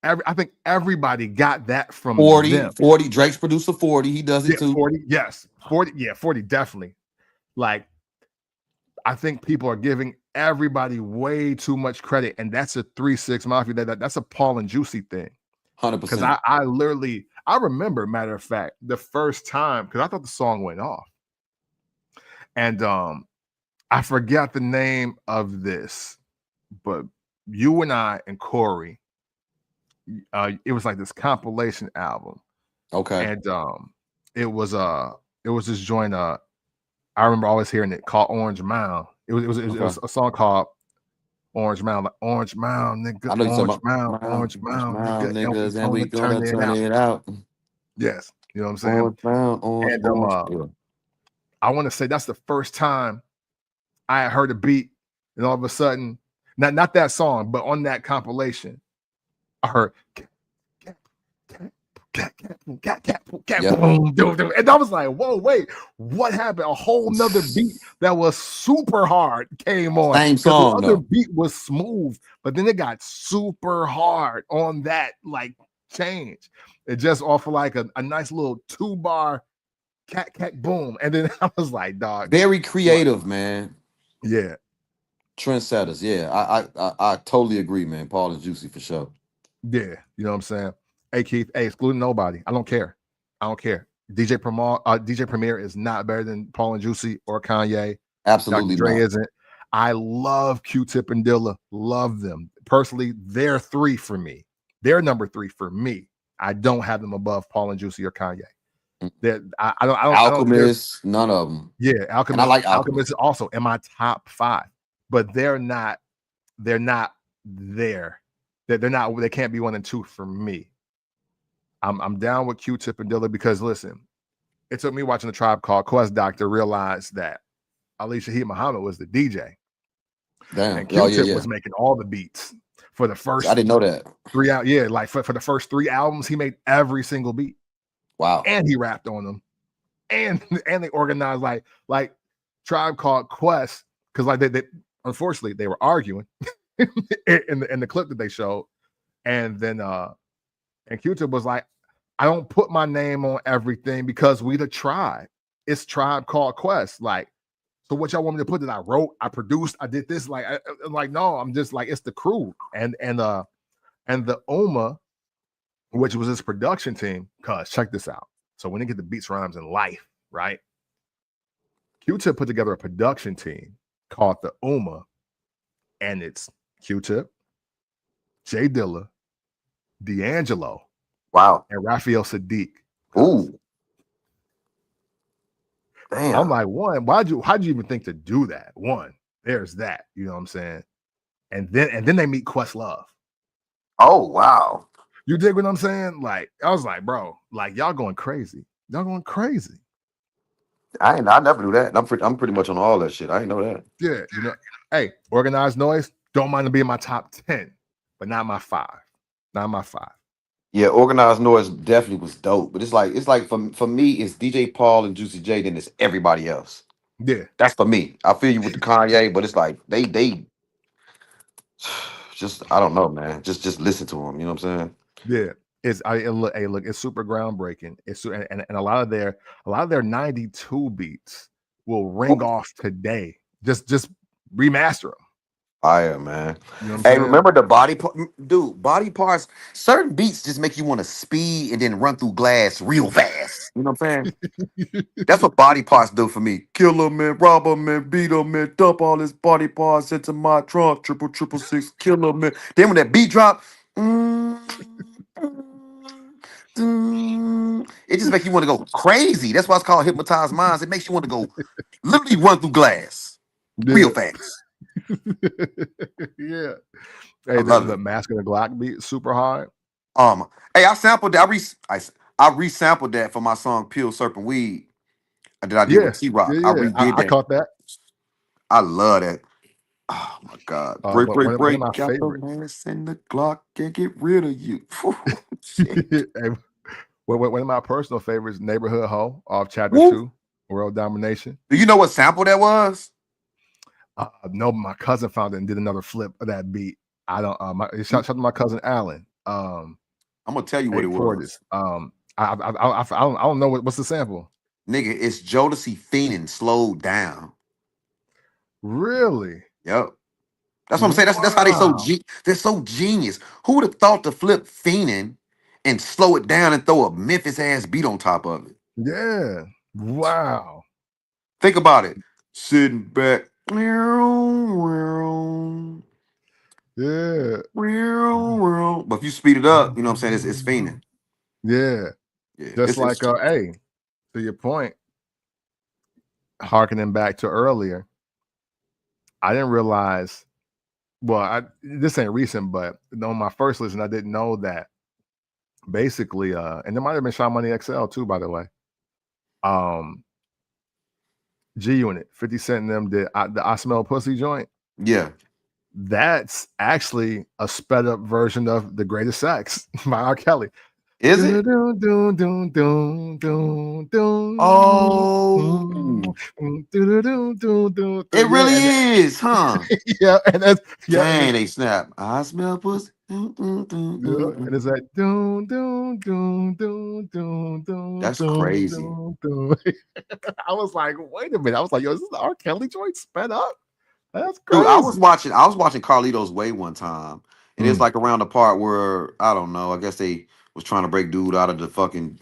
I think everybody got that from 40, them. Drake's producer 40, he does it too. 40, yes. 40 definitely. Like, I think people are giving everybody way too much credit, and that's a 3-6 Mafia. That's a Paul and Juicy thing. 100%. Because I remember, matter of fact, the first time, because I thought the song went off. And I forgot the name of this, but you and I and Corey, it was like this compilation album. Okay. And it was this joint. I remember always hearing it called Orange Mound. It was a song called Orange Mound, like Orange Mound, nigga. Orange Mound, nigga. Niggas, and we gonna turn it out. Yes, you know what I'm saying. Orange Mound, And I want to say that's the first time I had heard a beat, and all of a sudden, not that song, but on that compilation, I heard boom, and I was like, whoa, wait, what happened? A whole nother beat that was super hard came on. Same song, the other beat was smooth, but then it got super hard on that like change. It just offered like a nice little 2-bar cat boom. And then I was like, dog. Very creative, man. Yeah. Trendsetters. Yeah. I totally agree, man. Paul and Juicy for sure. Yeah. You know what I'm saying? Hey, Keith, excluding nobody. I don't care. DJ Premier is not better than Paul and Juicy or Kanye. Absolutely Dr. Dre not. isn't. I love Q-Tip and Dilla. Love them. Personally, they're 3 for me. They're number 3 for me. I don't have them above Paul and Juicy or Kanye. Mm. That I don't. Alchemist, none of them. Yeah, And I like Alchemist Alchemist. is also in my top 5, but they're not there. They're not. They can't be 1 and 2 for me. I'm down with Q-Tip and Dilla because listen, it took me watching the Tribe Called Quest doc to realize that Ali Shaheed Muhammad was the DJ Damn. and Oh yeah, Q-Tip yeah. was making all the beats for the I first didn't know that. 3 out. Yeah, like for the first 3 albums, he made every single beat. Wow. And he rapped on them. And they organized like Tribe Called Quest because like they unfortunately they were arguing in the clip that they showed, and then and Q-Tip was like, I don't put my name on everything because we the tribe. It's Tribe Called Quest. Like, so what y'all want me to put that I wrote, I produced, I did this? Like no, I'm just like it's the crew and the UMA, which was his production team. Cause check this out. So when they get the beats, rhymes, and life, right? Q-Tip put together a production team called the UMA, and it's Q-Tip, Jay Dilla, D'Angelo, Wow. and Raphael Sadiq. Ooh. Damn. I'm like, one, how'd you even think to do that? One, there's that, you know what I'm saying? And then they meet Questlove. Oh wow. You dig what I'm saying? Like, I was like, bro, like y'all going crazy. Y'all going crazy. I never knew that. I'm pretty much on all that shit. I didn't know that. Yeah, you know, hey, Organized Noise, don't mind to be in my top 10, but not my 5. Not my 5. Yeah, Organized Noise definitely was dope. But it's like for me, it's DJ Paul and Juicy J, then it's everybody else. Yeah. That's for me. I feel you with the Kanye, but it's like they just I don't know, man. Just listen to them. You know what I'm saying? Yeah. Look, it's super groundbreaking. And a lot of their 92 beats will ring off today. Just remaster them. Fire, man. You know what I'm Hey, saying? remember the dude, body parts, certain beats just make you want to speed and then run through glass real fast. You know what I'm saying? That's what body parts do for me. Kill him, man, rob him, man, beat him, man, dump all his body parts into my trunk, triple six, kill him, man. Then when that beat drop, it just makes you want to go crazy. That's why it's called hypnotized minds. It makes you want to go literally run through glass real Yeah. fast. Yeah. I Hey, love the it. Mask and the Glock beat super hard. Hey, I sampled that. I resampled that for my song "Peel Serpent Weed" that I did Yeah. with T Rock. I Yeah. redid I that. caught that. I love that. Oh my God! Break, break, One of my break. Got the favorites. mask and the Glock. Can't get rid of you. Shit. Hey, one of my personal favorites, Neighborhood Ho off Chapter Woo. 2, World Domination. Do you know what sample that was? No, my cousin found it and did another flip of that beat. I don't. Shout out to my cousin Alan. I'm gonna tell you what Hey, it for was. this. I don't know what's the sample. Nigga, it's Jodeci Fiendin' slowed down. Really? Yep. That's what I'm saying. That's how Wow. they're so genius. Who would have thought to flip Fiendin' and slow it down and throw a Memphis ass beat on top of it? Yeah. Wow. Think about it. Sitting back. But Yeah. if you speed it up, you know what I'm saying? It's fiending. Yeah. Yeah, Just like hey, to your point, harkening back to earlier, I didn't realize. Well, this ain't recent, but on my first listen, I didn't know that basically, and there might have been Shaw Money XL too, by the way. G Unit, 50 Cent and them did the I Smell Pussy joint. yeah. That's actually a sped up version of The Greatest Sex by R. Kelly. Is it? Oh, It really yeah, is, huh? yeah, and that's and Dang, it's they snap. I smell pussy. yeah, and it's like That's crazy. I was like, wait a minute. I was like, yo, is this the R. Kelly joint sped up? That's Dude, crazy. I was watching Carlito's Way one time, and it's like around the part where I don't know. I guess they was trying to break dude out of the fucking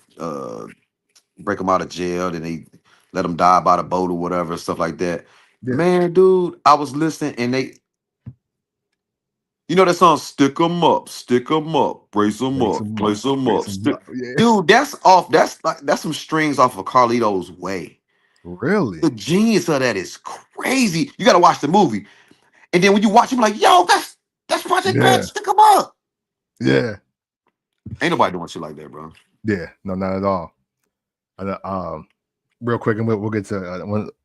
break him out of jail, then they let him die by the boat or whatever, stuff like that. Yeah. Man, dude, I was listening, and You know that song, stick 'em up, brace 'em Raise up, 'em up, place 'em raise up. 'em up. Yeah. Dude, that's off. That's some strings off of Carlito's Way. Really? The genius of that is crazy. You gotta watch the movie. And then when you watch it, you're like, yo, that's Project Pat, Yeah. stick 'em up. Yeah. Ain't nobody doing shit like that, bro. Yeah. No, not at all. And, real quick, and we'll get to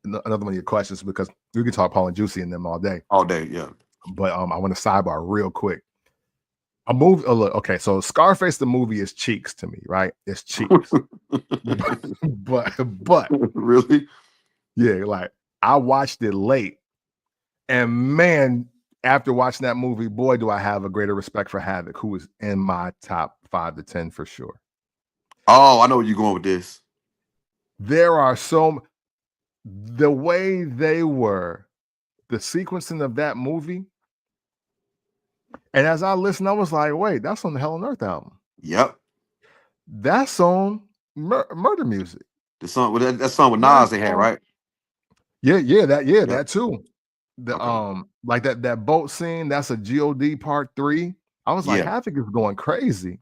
another one of your questions because we can talk Paul and Juicy and them all day. All day, yeah. But I want to sidebar real quick. A movie. Oh, look, okay, so Scarface the movie is cheeks to me, right? It's cheeks. but Really? yeah, like I watched it late, and man, after watching that movie, boy, do I have a greater respect for Havoc, who is in my top 5 to 10 for sure. Oh, I know where you're going with this. There are the way they were, the sequencing of that movie. And as I listened, I was like, wait, that's on the Hell on Earth album. Yep. That's on Murder Music. The song with that song with Nas they had, right? Yeah, Yep. that too. The like that boat scene, that's a God part 3. I was like, Havoc is going crazy.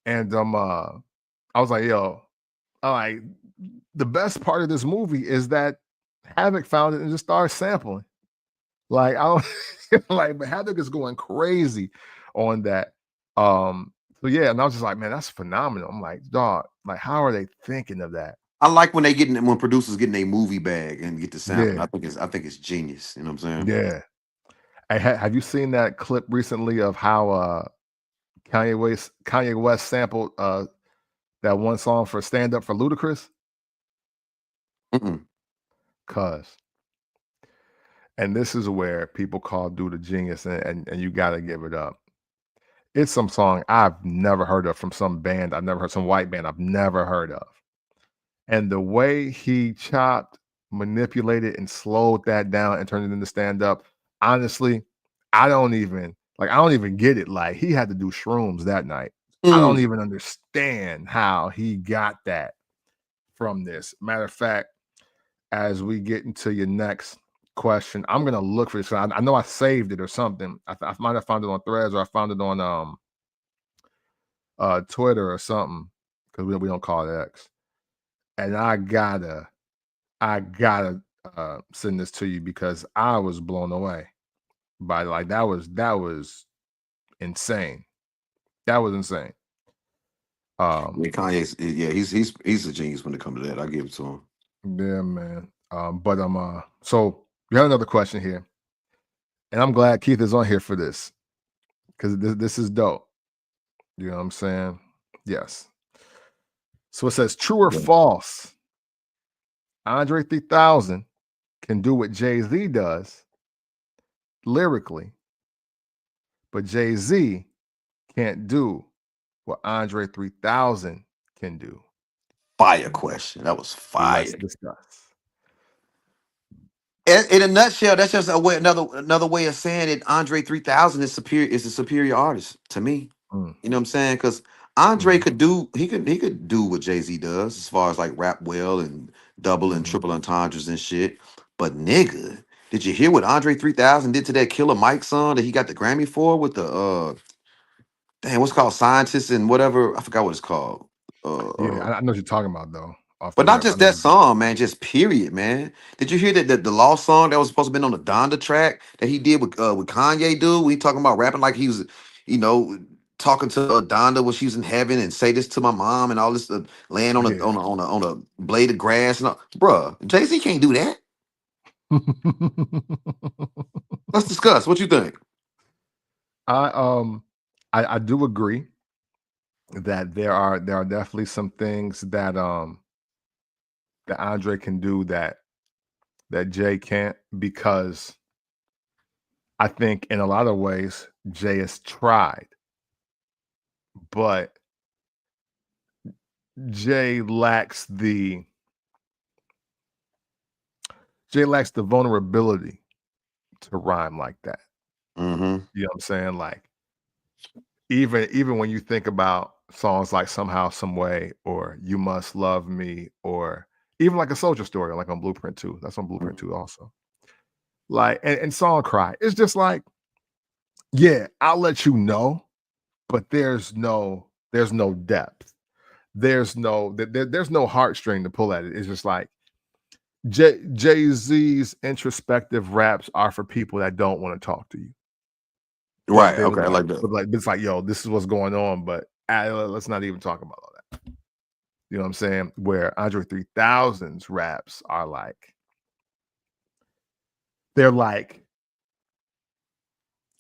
And I was like, yo, like the best part of this movie is that Havoc found it and just started sampling. Like I don't like, but Havoc is going crazy on that. So yeah, and I was just like, man, that's phenomenal. I'm like, dog, like how are they thinking of that? I like when when producers get in a movie bag and get the sample. Yeah. I think it's genius. You know what I'm saying? Yeah. Hey, have you seen that clip recently of how Kanye West sampled that one song for Stand Up for Ludacris? And this is where people call Dude a genius, and you gotta give it up. It's some song I've never heard of from some band I've never heard, some white band I've never heard of. And the way he chopped, manipulated, and slowed that down and turned it into stand up, honestly, I don't even get it. Like he had to do shrooms that night. I don't even understand how he got that from this. Matter of fact, as we get into your next question, I'm gonna look for this. I know I saved it or something. I might have found it on Threads or I found it on Twitter or something because we don't call it X. And I gotta send this to you because I was blown away by like that was insane. That was insane. Kanye's he's a genius when it comes to that. I give it to him. Yeah, man. So we have another question here, and I'm glad Keith is on here for this because this is dope. You know what I'm saying? Yes. So it says, true or false? Andre 3000 can do what Jay-Z does lyrically, but Jay-Z can't do what Andre 3000 can do. Fire question. That was fire. Let's discuss. In a nutshell, that's just another way of saying it. Andre 3000 is a superior artist to me. You know what I'm saying? Because Andre could do what Jay-Z does as far as like rap well and double and triple entendres and shit. But nigga, did you hear what Andre 3000 did to that Killer Mike song that he got the Grammy for with the what's it called, Scientists and whatever? I forgot what it's called. Yeah, I know what you're talking about though. But not just that song, man. Just period, man. Did you hear that the Lost song that was supposed to be on the Donda track that he did with Kanye? Dude, we talking about rapping like he was, talking to Donda when she was in heaven and say this to my mom and all this, laying on a blade of grass and all. Bruh, Jay-Z can't do that. Let's discuss. What you think? I do agree that there are definitely some things that that Andre can do that Jay can't, because I think in a lot of ways Jay has tried, but Jay lacks the vulnerability to rhyme like that. You know what I'm saying? Like even when you think about songs like Somehow Some Way or You Must Love Me, or even like a Soldier Story, like on Blueprint 2. That's on Blueprint 2 also. Like and Song Cry. It's just like Yeah, I'll let you know, but there's no depth. There's no heartstring to pull at it. It's just like Jay-Z's introspective raps are for people that don't want to talk to you. But Right. they Okay. I like, like that. but like it's like, yo, this is what's going on, but let's not even talk about all that. You know what I'm saying? Where Andre 3000's raps are like, they're like,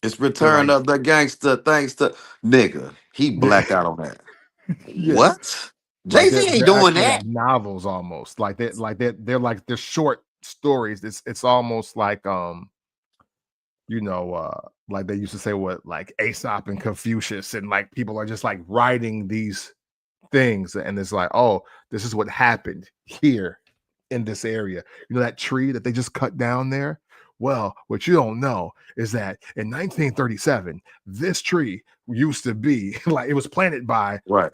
It's Return of the Gangster, thanks to nigga. He blacked out on that. yeah, What? like Jay-Z ain't they're doing actually that. like novels almost. They're short stories. It's almost like like they used to say what like Aesop and Confucius, and like people are just like writing these things, and it's like, oh, this is what happened here in this area. You know that tree that they just cut down there? Well, what you don't know is that in 1937, this tree used to be like it was planted by, Right.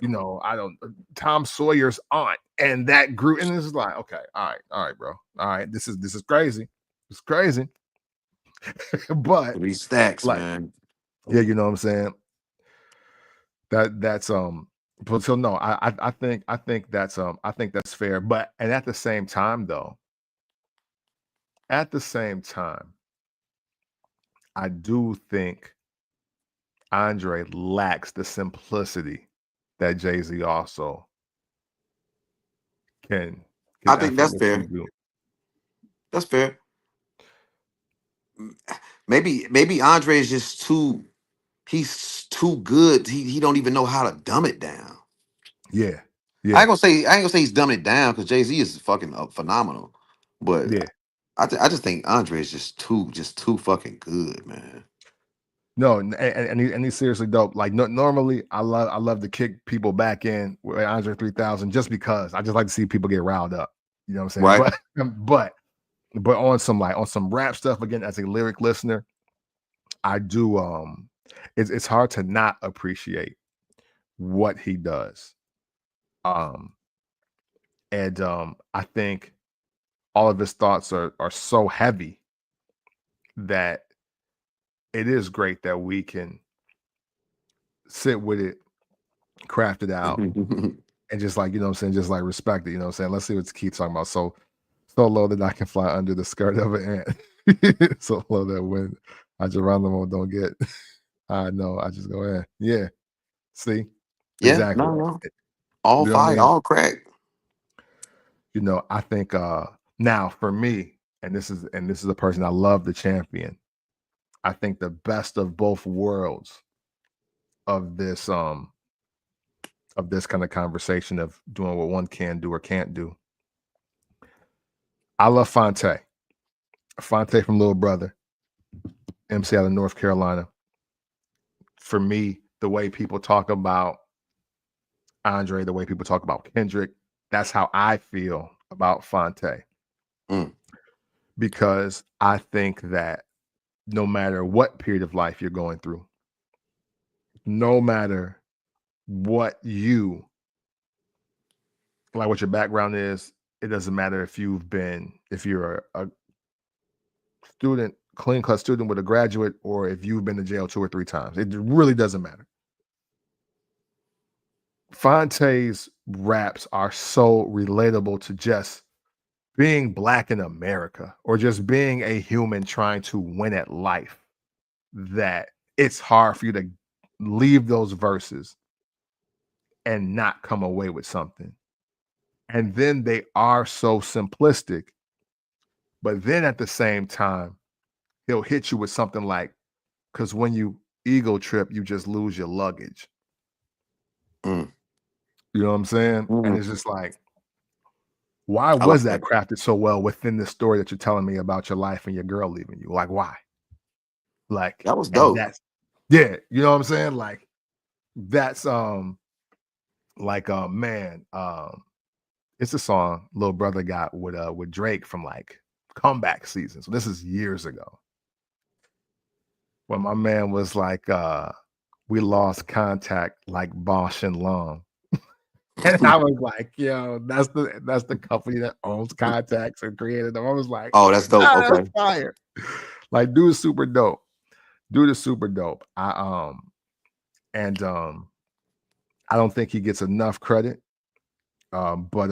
Tom Sawyer's aunt, and that grew. And it's like, okay, all right, bro, all right, this is crazy, it's crazy, but 3 stacks, like, man. yeah, you know what I'm saying. That's but so no, I think that's fair, but and at the same time though, I do think Andre lacks the simplicity that Jay-Z also can I think that's effortlessly fair. do. That's fair. Maybe Andre is just he's too good. He don't even know how to dumb it down. Yeah, I yeah, ain't gonna say he's dumbing it down because Jay-Z is fucking phenomenal. But yeah. I just think Andre is just too fucking good, man. No, and he's seriously dope. Like normally, I love to kick people back in with Andre 3000 just because I just like to see people get riled up. You know what I'm saying? Right? But on some rap stuff again, as a lyric listener, I do it's hard to not appreciate what he does. Um and I think all of his thoughts are so heavy that it is great that we can sit with it, craft it out, and just like, you know what I'm saying, just like respect it, you know what I'm saying? Let's see what Keith's talking about. So low that I can fly under the skirt of an ant. So low that when I Geronimo don't get I know, I just go in. Yeah. See? Yeah, Exactly. no. All You know what I fire, mean? all crack. I think now for me, and this is a person I love to champion. I think the best of both worlds of this kind of conversation of doing what one can do or can't do. I love Fonte. Fonte from Little Brother, MC out of North Carolina. For me, the way people talk about Andre, the way people talk about Kendrick, that's how I feel about Fonte. Mm. Because I think that no matter what period of life you're going through, no matter what what your background is, it doesn't matter if you're a student, clean cut student with a graduate, or if you've been to jail 2 or 3 times. It really doesn't matter. Fonte's raps are so relatable to just being Black in America or just being a human trying to win at life, that it's hard for you to leave those verses and not come away with something. And then they are so simplistic, but then at the same time, he'll hit you with something like, because when you ego trip, you just lose your luggage. Mm. You know what I'm saying? And it's Mm. just like, why I like was that that. crafted so well within the story that you're telling me about your life and your girl leaving you? Like, why? Like, That was and dope. yeah, you know what I'm saying? Like, that's man, it's a song Little Brother got with Drake from like comeback season. So this is years ago. When my man was like, we lost contact like Bosch and Long. And I was like, yo, that's the company that owns Contacts and created them. I was like, Oh, that's dope. that's Okay. fire. Like, dude is super dope. Dude is super dope. And I don't think he gets enough credit. But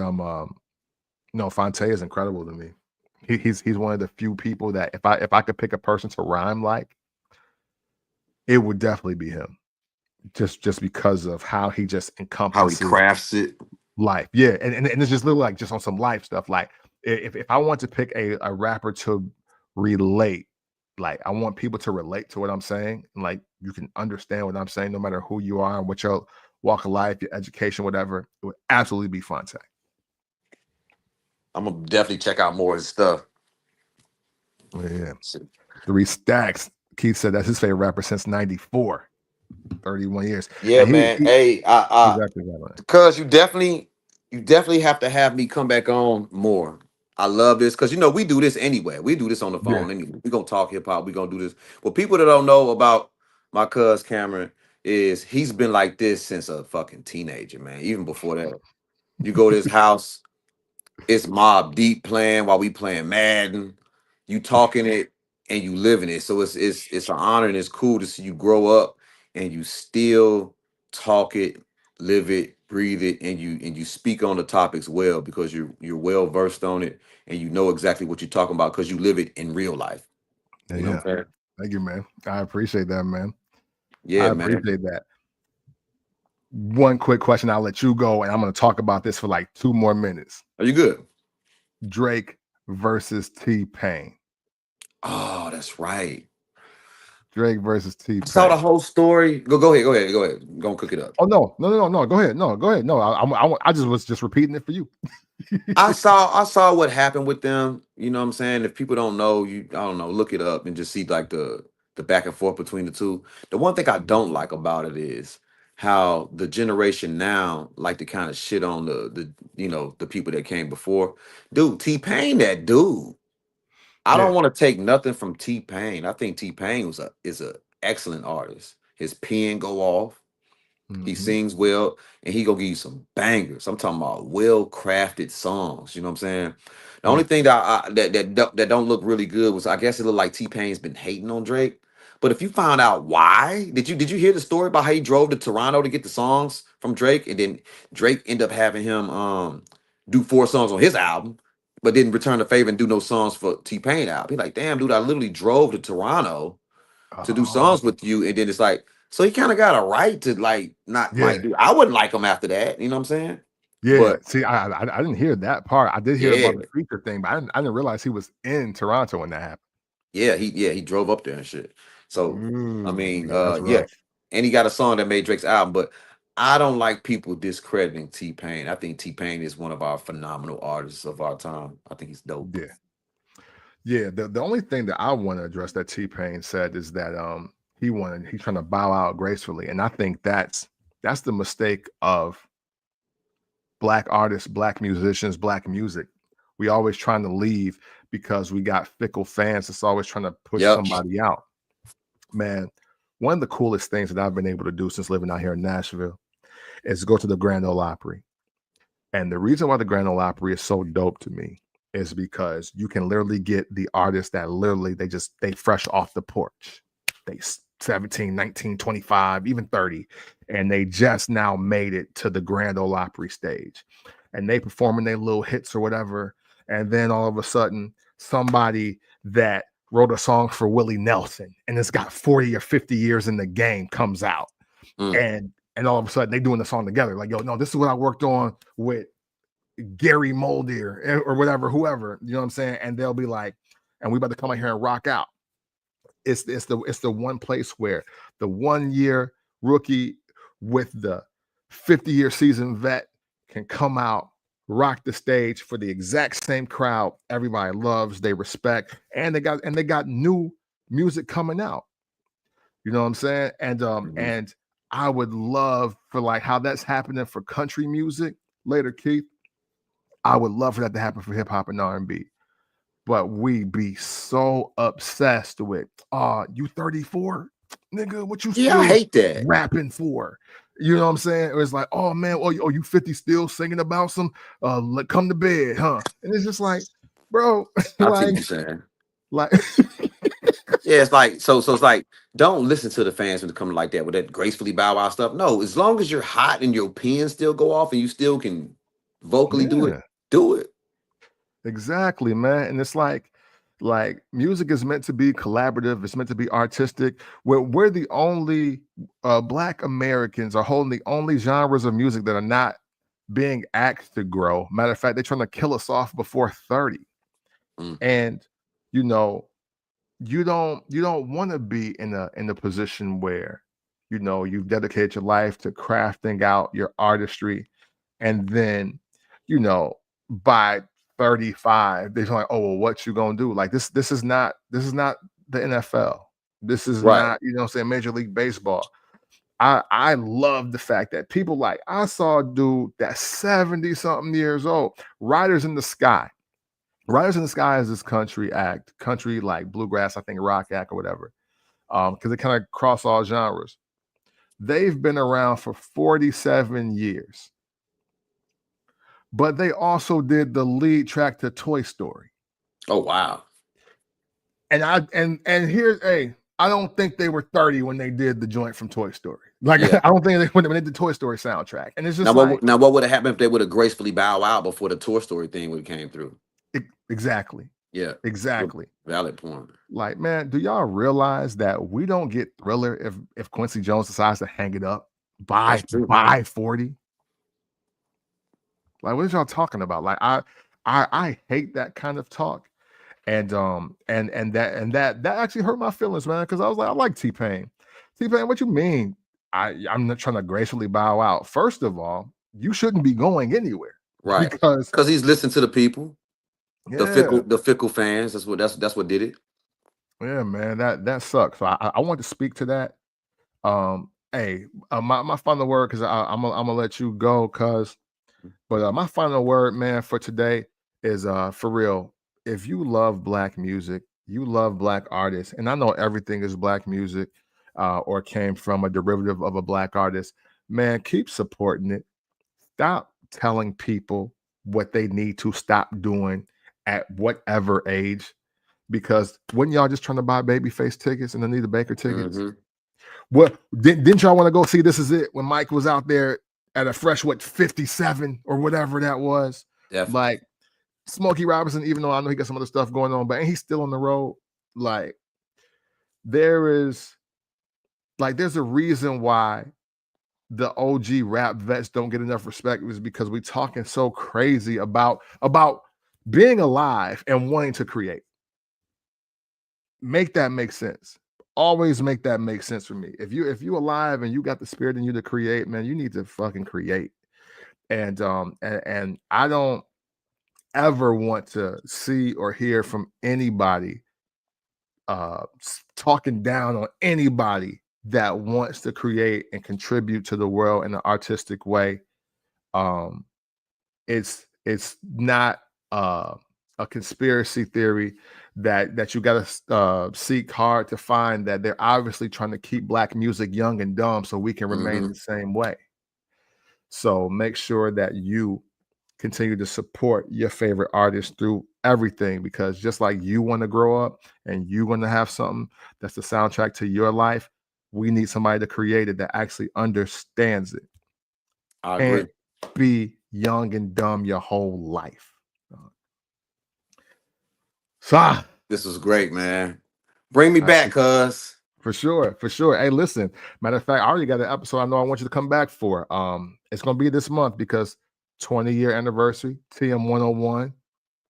no, Fonte is incredible to me. He's one of the few people that if I could pick a person to rhyme like, it would definitely be him. Just because of how he just How he encompasses crafts it. life. Yeah, and it's just literally like just on some life stuff. Like if I want to pick a rapper to relate, like I want people to relate to what I'm saying, and like you can understand what I'm saying, no matter who you are and what your walk of life, your education, whatever, it would absolutely be Fonte. I'm gonna definitely check out more of his stuff. Yeah. 3 Stacks. Keith said that's his favorite rapper since 94. 31 years. Yeah, And man. Hey, he's actually got on it. because you definitely have to have me come back on more. I love this because we do this anyway. We do this on the Yeah. phone anyway. We're gonna talk hip hop. We're gonna do this. But people that don't know about my cuz Cameron is he's been like this since a fucking teenager, man. Even before that. You go to his house, it's Mob Deep playing while we playing Madden. You talking it and you living it. So it's an honor and it's cool to see you grow up and you still talk it, live it, breathe it, and you speak on the topics well because you're well versed on it and you know exactly what you're talking about because you live it in real life. You know Yeah. what I'm saying? Thank you, man. I appreciate that, man. Yeah, I man. appreciate that. One quick question, I'll let you go, and I'm going to talk about this for like 2 more minutes. Are you good? Drake versus T-Pain. Oh, that's right. Drake versus I saw the T-Pain. whole story. Go ahead. Go cook it up. Oh no. Go ahead. No, I just was repeating it for you. I saw what happened with them. You know what I'm saying? If people don't know, I don't know, look it up and just see like the back and forth between the two. The one thing I don't like about it is how the generation now like to kind of shit on the people that came before. Dude, T-Pain, that dude. I don't Yeah. want to take nothing from T-Pain. I think T-Pain is a excellent artist. His pen go off. He Mm-hmm. sings well, and he gonna give you some bangers. I'm talking about well crafted songs. You know what I'm saying? The only Yeah. thing that don't look really good was I guess it looked like T Pain's been hating on Drake. But if you found out why, did you hear the story about how he drove to Toronto to get the songs from Drake, and then Drake ended up having him do 4 songs on his album, but didn't return the favor and do no songs for T Pain album. He like, damn, dude, I literally drove to Toronto to do songs Oh, with you, and then it's like, so he kind of got a right to like not yeah. like do. I wouldn't like him after that. You know what I'm saying? Yeah. But See, I didn't hear that part. I did hear yeah, about the feature thing, but I didn't realize he was in Toronto when that happened. he drove up there and shit. So I Ooh, mean, yeah, that's yeah, rough. and he got a song that made Drake's album, but I don't like people discrediting T Pain. I think T Pain is one of our phenomenal artists of our time. I think he's dope. Yeah. Yeah. The only thing that I want to address that T-Pain said is that he's trying to bow out gracefully. And I think that's the mistake of black artists, black musicians, black music. We always trying to leave because we got fickle fans that's always trying to push Yep. somebody out. Man, one of the coolest things that I've been able to do since living out here in Nashville is go to the Grand Ole Opry. And the reason why the Grand Ole Opry is so dope to me is because you can literally get the artists that literally they fresh off the porch. They 17, 19, 25, even 30, and they just now made it to the Grand Ole Opry stage. And they performing their little hits or whatever. And then all of a sudden, somebody that wrote a song for Willie Nelson and it's got 40 or 50 years in the game comes out. And all of a sudden they doing the song together. Like, yo, no, this is what I worked on with Gary Moldier or whatever, whoever, you know what I'm saying? And they'll be like, and we about to come out here and rock out. It's the one place where the 1 year rookie with the 50-year seasoned vet can come out, rock the stage for the exact same crowd everybody loves, they respect, and they got new music coming out. You know what I'm saying? And I would love for like how that's happening for country music later, Keith. I would love for that to happen for hip hop and R&B. But we be so obsessed with, you 34, nigga, what you Yeah, I still hate that. rapping for? You know what I'm saying? It was like, oh man, you 50 still singing about some come to bed, huh? And it's just like, bro, I see what like, you're saying. like Yeah, it's like so it's like don't listen to the fans when it comes like that with that gracefully bow wow stuff. No, as long as you're hot and your pens still go off and you still can vocally do it, Yeah, do it. exactly, man. And it's like music is meant to be collaborative. It's meant to be artistic. We're the only Black Americans are holding the only genres of music that are not being asked to grow. Matter of fact, they're trying to kill us off before 30. Mm. And you know, you don't want to be in a position where you've dedicated your life to crafting out your artistry, and then you know by 35 they're like, oh well, what you gonna do? Like this is not the NFL. This is Right. not, what I'm saying, Major League Baseball. I love the fact that people, like, I saw a dude that's 70 something years old, Riders in the Sky. Riders in the Sky is this country like bluegrass, I think rock act or whatever. Because they kind of cross all genres. They've been around for 47 years. But they also did the lead track to Toy Story. Oh wow. And here's I don't think they were 30 when they did the joint from Toy Story. Like, Yeah. I don't think when they did the Toy Story soundtrack. And it's just Now what would have happened if they would have gracefully bow out before the Toy Story thing would have came through? Exactly. Yeah. Exactly. Valid point. Like, man, do y'all realize that we don't get Thriller if Quincy Jones decides to hang it up by 40? Like, what is y'all talking about? Like, I hate that kind of talk. And that actually hurt my feelings, man, because I was like, I like T-Pain. T-Pain, what you mean? I'm not trying to gracefully bow out. First of all, you shouldn't be going anywhere. Right. Because he's listening to the people. Yeah. The fickle fans. That's what did it. Yeah, man, that sucks. So I want to speak to that. My final word, because I'm gonna let you go, but my final word, man, for today is for real. If you love Black music, you love Black artists, and I know everything is Black music, or came from a derivative of a Black artist, man, keep supporting it. Stop telling people what they need to stop doing at whatever age. Because when y'all just trying to buy Babyface tickets and Anita Baker tickets, what didn't y'all want to go see This Is It when Mike was out there at a fresh 57 or whatever that was? Definitely. Like Smokey Robinson, even though I know he got some other stuff going on, but he's still on the road. Like there's a reason why the OG rap vets don't get enough respect, is because we talking so crazy about being alive and wanting to create. Make that make sense. Always make that make sense for me. If you alive and you got the spirit in you to create, man, you need to fucking create. And I don't ever want to see or hear from anybody talking down on anybody that wants to create and contribute to the world in an artistic way. It's not a conspiracy theory that you got to seek hard to find, that they're obviously trying to keep Black music young and dumb so we can remain the same way. So make sure that you continue to support your favorite artists through everything, because just like you want to grow up and you want to have something that's the soundtrack to your life, we need somebody to create it that actually understands it. I agree. And be young and dumb your whole life. So this was great, man. Bring me back, cuz. For sure. Hey, listen, matter of fact, I already got an episode I know I want you to come back for. It's gonna be this month because 20-year anniversary, TM 101.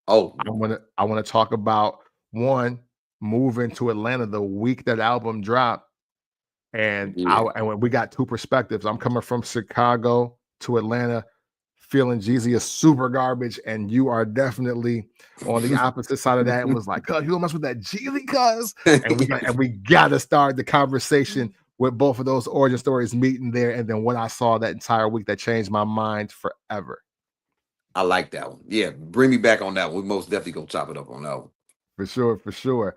Oh, I want to talk about one, moving to Atlanta the week that album dropped. And we got two perspectives. I'm coming from Chicago to Atlanta, feeling Jeezy is super garbage, and you are definitely on the opposite side of that and was like, "Cuz, you don't mess with that Jeezy, cuz." And we gotta start the conversation with both of those origin stories meeting there, and then what I saw that entire week that changed my mind forever. I like that one. Yeah, bring me back on that one. We most definitely gonna chop it up on that one. For sure.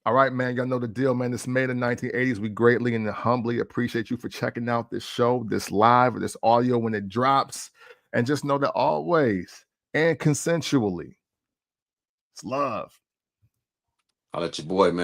All right, man. Y'all know the deal, man. This May the 1980s. We greatly and humbly appreciate you for checking out this show, this live, this audio when it drops. And just know that always and consensually, it's love. I'll let your boy, man.